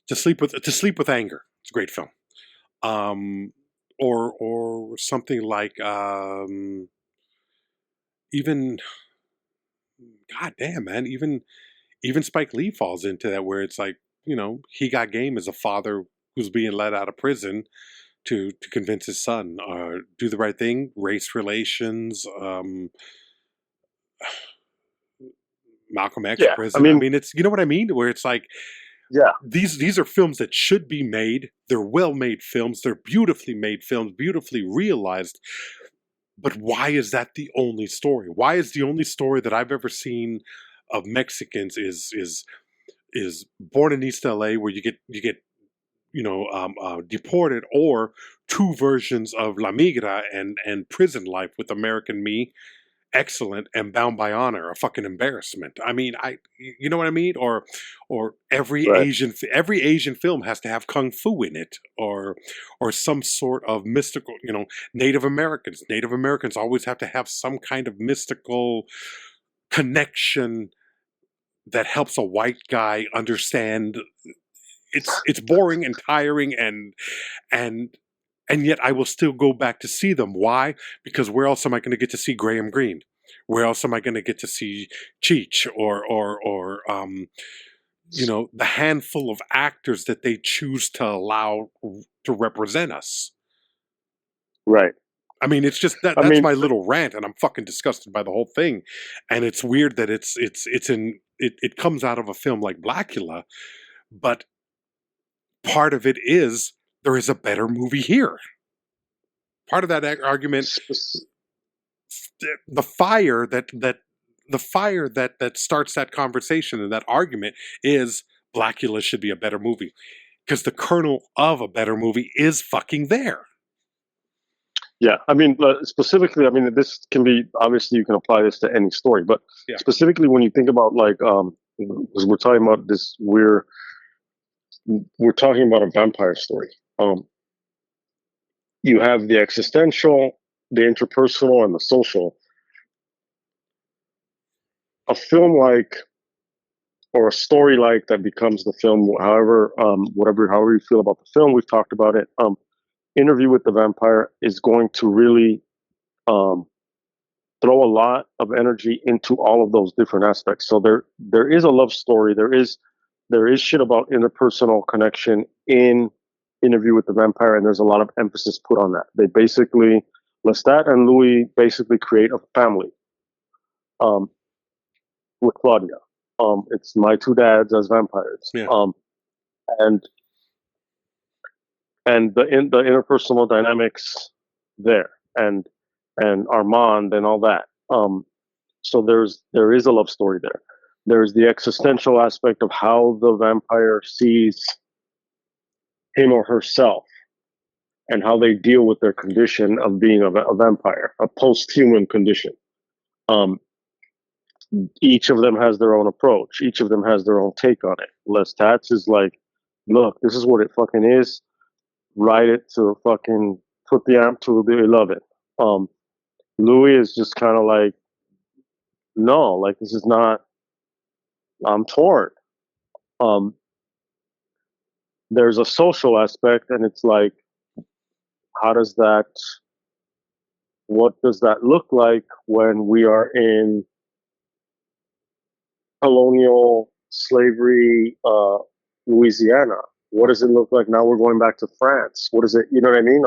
to sleep with anger. It's a great film. Or something like even. God damn, man! Even Spike Lee falls into that, where it's like, He Got Game is a father who's being let out of prison to convince his son, do the right thing, race relations, Malcolm X Yeah, prison. I mean, it's, you know what I mean? Where it's like, yeah, these are films that should be made. They're well-made films. They're beautifully made films, beautifully realized. But why is that the only story? Why is the only story that I've ever seen of Mexicans is Born in East LA, where you get deported, or two versions of La Migra and prison life with American Me, excellent, and Bound by Honor, a fucking embarrassment. I mean, you know what I mean? Or every right. Asian film has to have kung fu in it, or some sort of mystical, Native Americans always have to have some kind of mystical connection that helps a white guy understand. It's boring and tiring, and yet I will still go back to see them. Why? Because where else am I going to get to see Graham Greene? Where else am I going to get to see Cheech or the handful of actors that they choose to allow to represent us? Right. I mean, it's just that's my little rant, and I'm fucking disgusted by the whole thing. And it's weird that it comes out of a film like Blacula, but part of it is there is a better movie here. Part of that argument, the fire that starts that conversation and that argument is Blacula should be a better movie, because the kernel of a better movie is fucking there. Yeah, I mean, specifically, I mean, this can be, obviously you can apply this to any story, but specifically when you think about, like, because we're talking about this, we're talking about a vampire story. You have the existential, the interpersonal, and the social. A film like, or a story like that becomes the film, however you feel about the film, we've talked about it. Interview with the Vampire is going to really throw a lot of energy into all of those different aspects. So there is a love story. There is shit about interpersonal connection in Interview with the Vampire, and there's a lot of emphasis put on that. They basically, Lestat and Louis basically create a family with Claudia. It's my two dads as vampires. Yeah. And the interpersonal dynamics there, and Armand and all that. So there is a love story there. There's the existential aspect of how the vampire sees him or herself, and how they deal with their condition of being a vampire, a post-human condition. Each of them has their own approach. Each of them has their own take on it. Lestat's is like, look, this is what it fucking is. Write it to fucking put the amp to the 11. Louis is just kind of like, no, like, this is not, I'm torn. There's a social aspect, and it's like, what does that look like when we are in colonial slavery, Louisiana? What does it look like now we're going back to France? What is it? You know what I mean?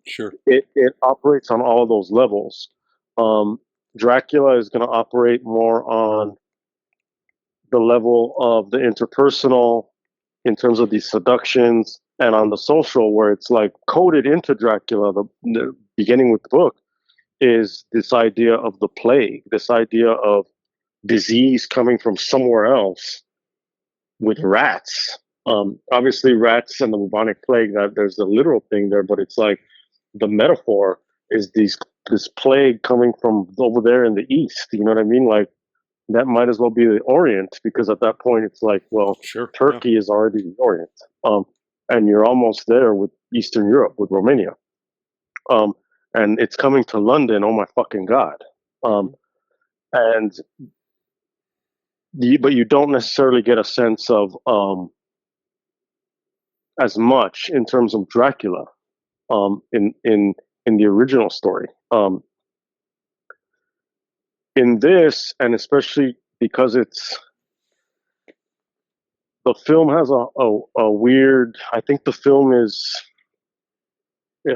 Sure. It operates on all of those levels. Dracula is going to operate more on the level of the interpersonal, in terms of these seductions, And on the social, where it's like coded into Dracula, the beginning with the book, is this idea of the plague, this idea of disease coming from somewhere else with rats. Obviously, rats and the bubonic plague, that there's a literal thing there, but it's like the metaphor is this plague coming from over there in the east. You know what I mean? Like that might as well be the Orient, because at that point it's like, well, Sure. Turkey is already the Orient, and you're almost there with Eastern Europe, with Romania, and it's coming to London. Oh my fucking god! And but you don't necessarily get a sense of as much in terms of Dracula in the original story. In this, and especially because the film has a weird. I think the film is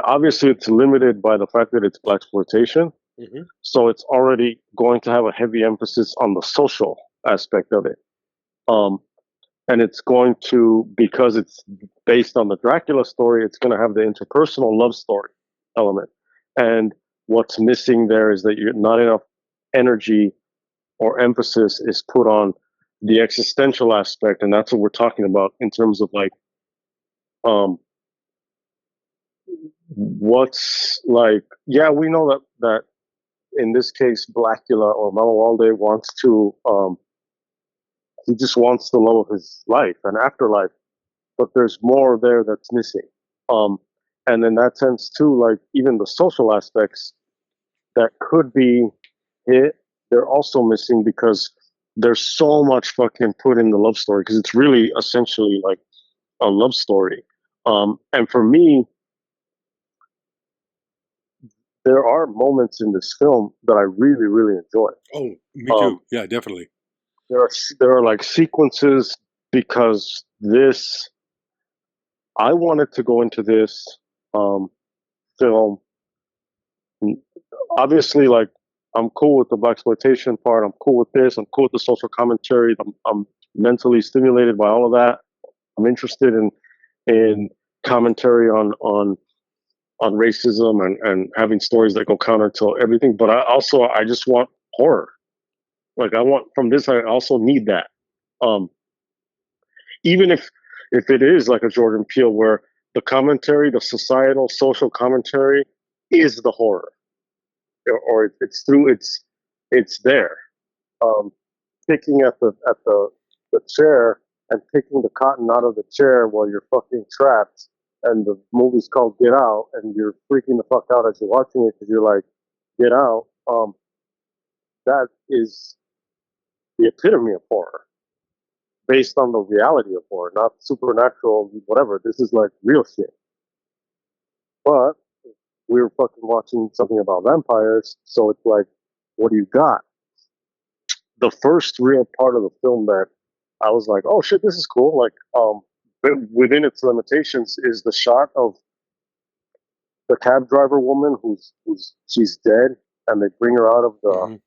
obviously it's limited by the fact that it's blaxploitation, so it's already going to have a heavy emphasis on the social aspect of it. And it's going to, because it's based on the Dracula story, it's going to have the interpersonal love story element. And what's missing there is that you're not enough energy or emphasis is put on the existential aspect, and that's what we're talking about in terms of like, what's like, yeah, we know that in this case, Blacula or Mamawalde wants to, he just wants the love of his life and afterlife, but there's more there that's missing. And in that sense too, like even the social aspects that could be hit, they're also missing because there's so much fucking put in the love story, because it's really essentially like a love story. And for me, there are moments in this film that I really, really enjoy. Oh, me too. Yeah, definitely. There are like sequences, because this, I wanted to go into this film. Obviously, like I'm cool with the blaxploitation part. I'm cool with this. I'm cool with the social commentary. I'm mentally stimulated by all of that. I'm interested in commentary on racism and having stories that go counter to everything. But I just want horror. Like I want from this. I also need that. Even if it is like a Jordan Peele, where the commentary, the societal social commentary, is the horror, or it's through it's there. Picking at the chair and picking the cotton out of the chair while you're fucking trapped, and the movie's called Get Out, and you're freaking the fuck out as you're watching it because you're like, get out. That is the epitome of horror, based on the reality of horror, not supernatural, whatever. This is like real shit. But we were fucking watching something about vampires, so it's like, what do you got? The first real part of the film that I was like, oh shit, this is cool. Like, within its limitations is the shot of the cab driver woman who's she's dead, and they bring her out of the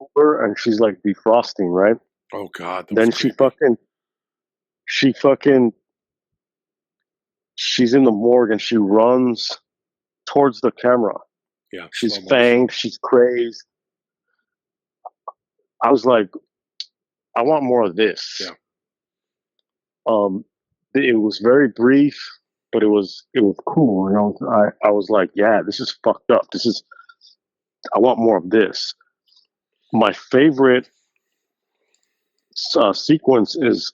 Uber, and she's like defrosting, right? Oh god. Then she fucking she's in the morgue and she runs towards the camera. Yeah, she's fanged, she's crazed. I was like, I want more of this. Yeah. It was very brief, but it was cool. You know, I was like, yeah, this is fucked up. I want more of this. My favorite sequence is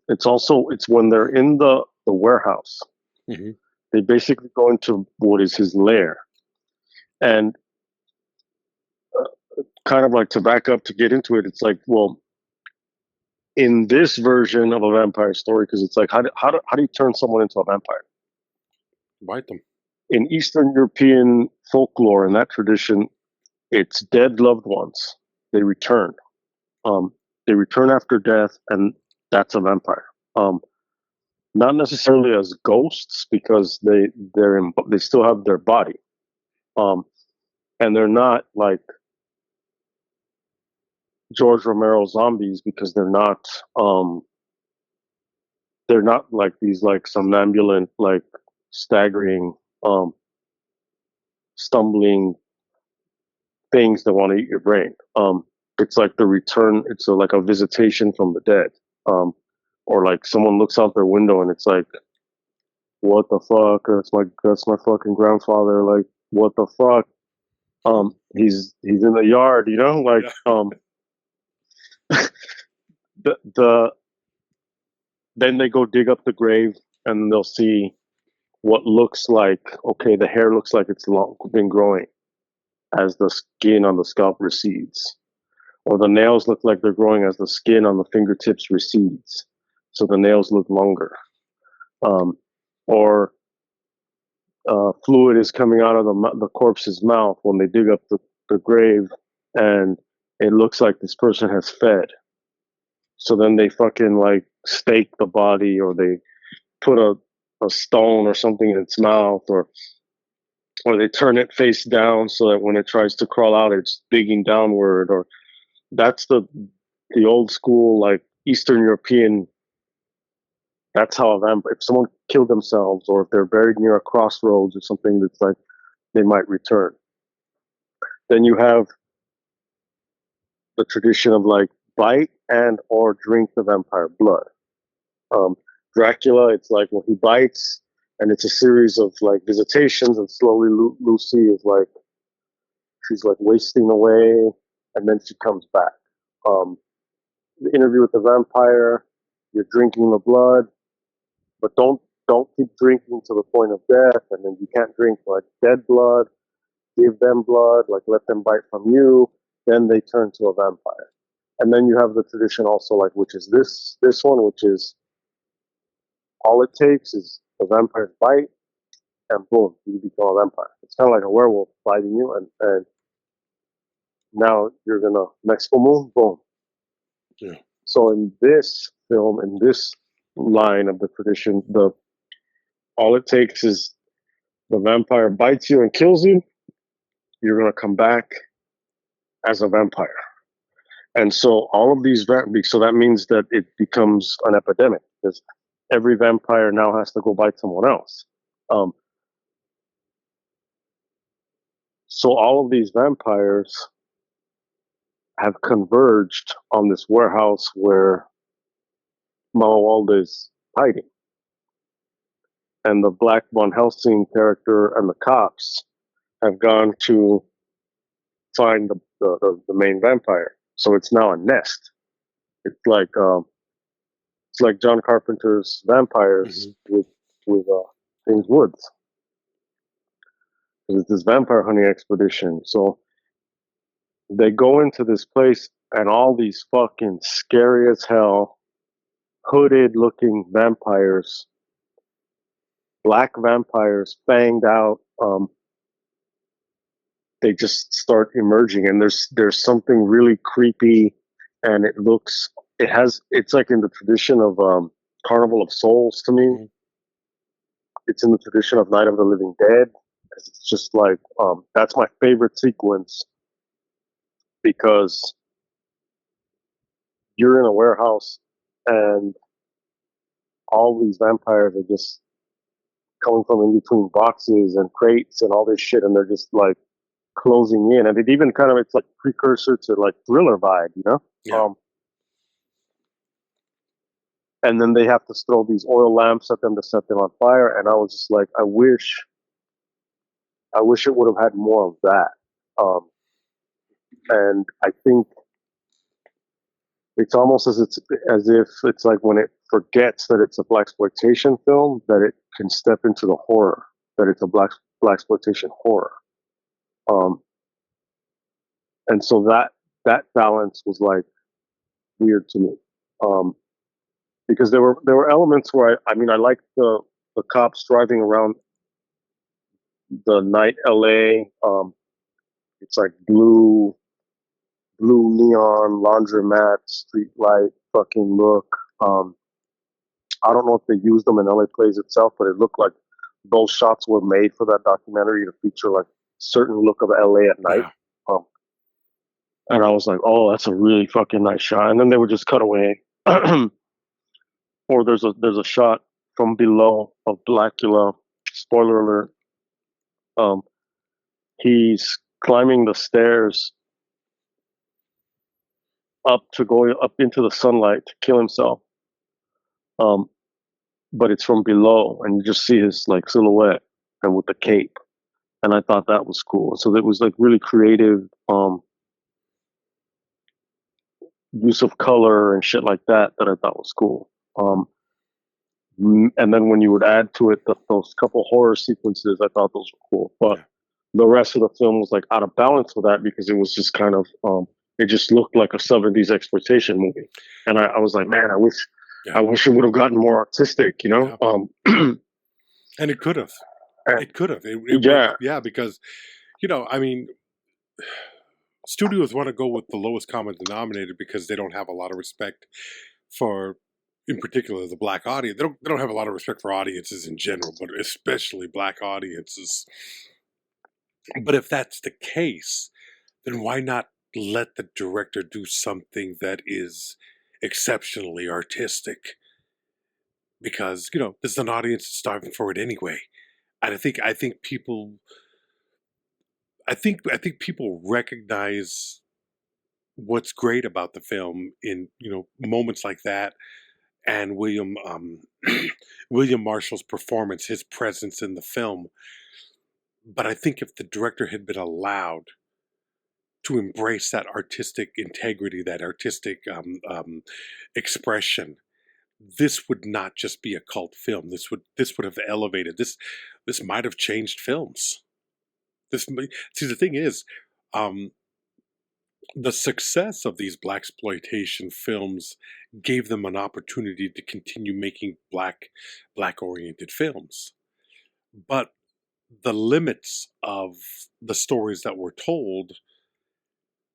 it's when they're in the warehouse. They basically go into what is his lair, and kind of like to back up to get into it. It's like, well, in this version of a vampire story, because it's like, how do you turn someone into a vampire? Bite them. In Eastern European folklore, in that tradition, it's dead loved ones. They return. They return after death, and that's a vampire. Not necessarily as ghosts, because they still have their body, and they're not like George Romero zombies, because they're not they're not like these like somnambulant, like staggering, stumbling things that want to eat your brain. It's like the return. It's like a visitation from the dead. Or like someone looks out their window and it's like, what the fuck? That's my fucking grandfather. Like, what the fuck? He's in the yard, you know. Like, the then they go dig up the grave and they'll see what looks like, okay, the hair looks like it's been growing as the skin on the scalp recedes, or the nails look like they're growing as the skin on the fingertips recedes, so the nails look longer. Or fluid is coming out of the corpse's mouth when they dig up the grave, and it looks like this person has fed. So then they fucking like stake the body, or they put a stone or something in its mouth, or they turn it face down so that when it tries to crawl out, it's digging downward. Or that's the old school, like Eastern European. That's how if someone killed themselves, or if they're buried near a crossroads or something, that's like they might return. Then you have the tradition of like bite and or drink the vampire blood. Dracula, it's like, well, he bites, and it's a series of like visitations, and slowly Lucy is like, she's like wasting away, and then she comes back. The interview with the vampire, you're drinking the blood, but don't keep drinking to the point of death, and then you can't drink like dead blood. Give them blood, like let them bite from you, then they turn to a vampire. And then you have the tradition also, like, which is this one, which is all it takes is the vampire's bite, and boom, you become a vampire. It's kind of like a werewolf biting you, and now you're gonna next full moon, boom. Yeah. So in this film, in this line of the tradition, all it takes is the vampire bites you and kills you. You're gonna come back as a vampire. And so all of these, so that means that it becomes an epidemic, because every vampire now has to go bite someone else. So all of these vampires have converged on this warehouse where Mamawalde is hiding. And the Black Von Helsing character and the cops have gone to find the main vampire. So it's now a nest. It's like John Carpenter's Vampires with James Woods. It's this vampire hunting expedition. So they go into this place, and all these fucking scary as hell, hooded looking vampires, black vampires, fanged out. They just start emerging, and there's something really creepy, and it's like in the tradition of Carnival of Souls to me. It's in the tradition of Night of the Living Dead. It's just like that's my favorite sequence, because you're in a warehouse and all these vampires are just coming from in between boxes and crates and all this shit, and they're just like closing in, and it's like precursor to like Thriller vibe, you know? Yeah. And then they have to throw these oil lamps at them to set them on fire, and I was just like, I wish it would have had more of that. And I think it's almost as if it's like when it forgets that it's a blaxploitation film, that it can step into the horror, that it's a blaxploitation horror. And so that balance was like weird to me, because there were elements where I liked the cops driving around the night LA. It's like blue neon laundromat street light fucking look. I don't know if they used them in LA Plays itself, but it looked like those shots were made for that documentary to feature like certain look of LA at night. Yeah. And I was like, oh, that's a really fucking nice shot. And then they would just cut away. or there's a shot from below of Blacula. Spoiler alert. Um, he's climbing the stairs up to go up into the sunlight to kill himself. Um, but it's from below, and you just see his like silhouette and with the cape. And I thought that was cool. So it was like really creative use of color and shit like that that I thought was cool. And then when you would add to it those couple horror sequences, I thought those were cool. But the rest of the film was like out of balance with that because it was just kind of it just looked like a 70s exploitation movie. And I was like, man, I wish it would have gotten more artistic, you know? And it could have. It could have. Yeah, because, you know, I mean, studios want to go with the lowest common denominator because they don't have a lot of respect for, in particular, the black audience. They don't have a lot of respect for audiences in general, but especially black audiences. But if that's the case, then why not let the director do something that is exceptionally artistic? Because, you know, there's an audience that's starving for it anyway. And I think people recognize what's great about the film in, you know, moments like that, and William Marshall's performance, his presence in the film. But I think if the director had been allowed to embrace that artistic integrity, that artistic expression, this would not just be a cult film. This would have elevated this. This might have changed films. See, the thing is, the success of these blaxploitation films gave them an opportunity to continue making black-oriented films. But the limits of the stories that were told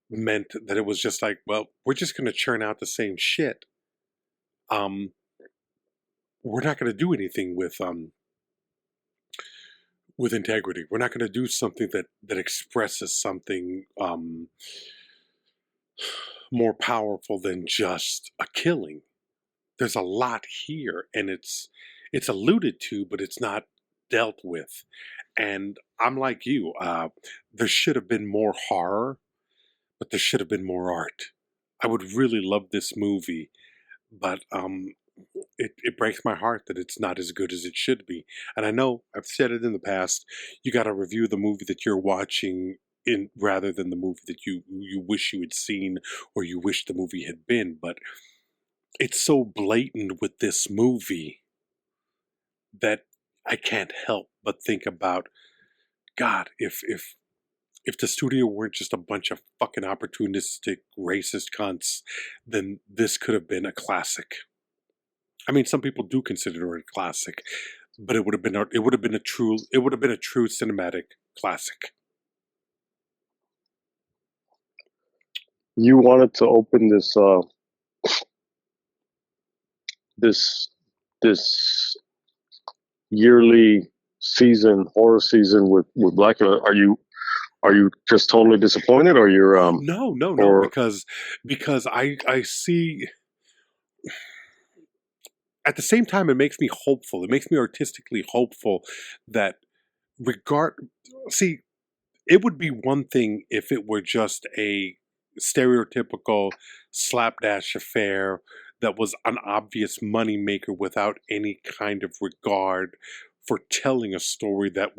meant that it was just like, well, we're just going to churn out the same shit. We're not going to do anything with integrity. We're not going to do something that expresses something more powerful than just a killing. There's a lot here, and it's alluded to, but it's not dealt with. And I'm like you. There should have been more horror, but there should have been more art. I would really love this movie, but it breaks my heart that it's not as good as it should be. And I know I've said it in the past. You got to review the movie that you're watching in rather than the movie that you wish you had seen or you wish the movie had been. But it's so blatant with this movie that I can't help but think about, God, if the studio weren't just a bunch of fucking opportunistic racist cunts, then this could have been a classic. I mean, some people do consider it a classic, but it would have been a true cinematic classic. You wanted to open this yearly horror season with Blacula. Are you just totally disappointed, or you're No, because I see. At the same time, it makes me hopeful. It makes me artistically hopeful that it would be one thing if it were just a stereotypical slapdash affair that was an obvious moneymaker without any kind of regard for telling a story that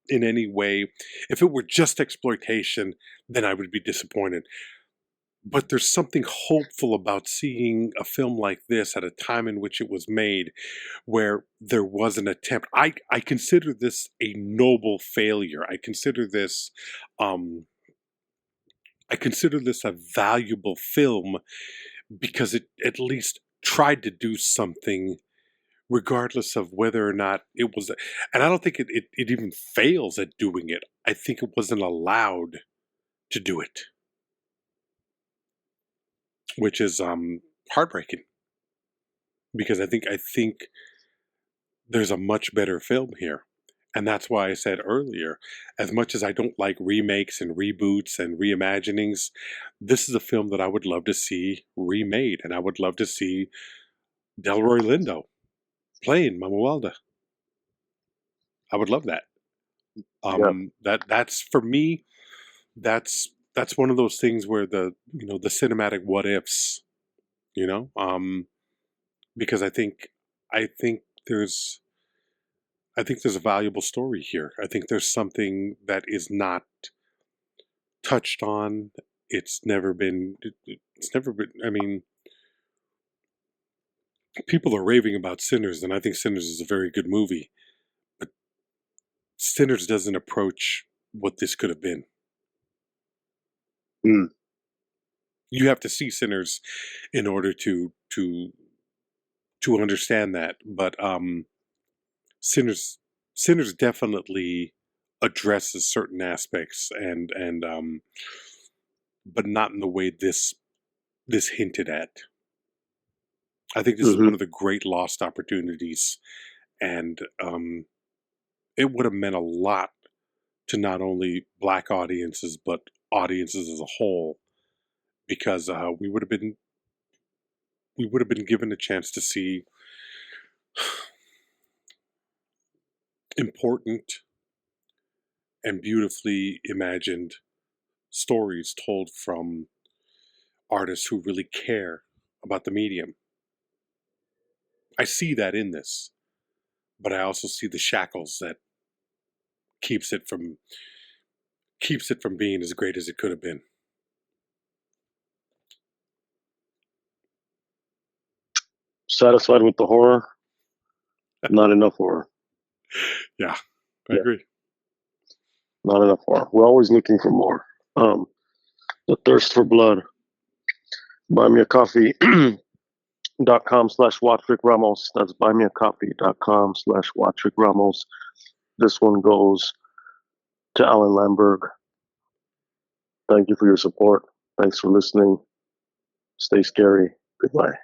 in any way, if it were just exploitation, then I would be disappointed. But there's something hopeful about seeing a film like this at a time in which it was made, where there was an attempt. I consider this a noble failure. I consider this a valuable film because it at least tried to do something, regardless of whether or not it was. And I don't think it even fails at doing it. I think it wasn't allowed to do it, which is heartbreaking, because I think there's a much better film here. And that's why I said earlier, as much as I don't like remakes and reboots and reimaginings, this is a film that I would love to see remade, and I would love to see Delroy Lindo playing Mamawalde. I would love that. That's for me. That's one of those things where the cinematic what ifs. Because I think there's a valuable story here. I think there's something that is not touched on. It's never been. I mean, people are raving about Sinners, and I think Sinners is a very good movie. But Sinners doesn't approach what this could have been. Mm. You have to see Sinners in order to understand that. But Sinners definitely addresses certain aspects and but not in the way this hinted at. I think this is one of the great lost opportunities, and it would have meant a lot to not only Black audiences but audiences as a whole, because we would have been given a chance to see important and beautifully imagined stories told from artists who really care about the medium. I see that in this, but I also see the shackles that keeps it from being as great as it could have been. Satisfied with the horror? Not enough horror. Yeah, I agree. Not enough horror. We're always looking for more. The thirst for blood. buymeacoffee.com/WatchRickRamos. That's buymeacoffee.com/WatchRickRamos. This one goes to Alan Lamberg. Thank you for your support. Thanks for listening. Stay scary. Goodbye.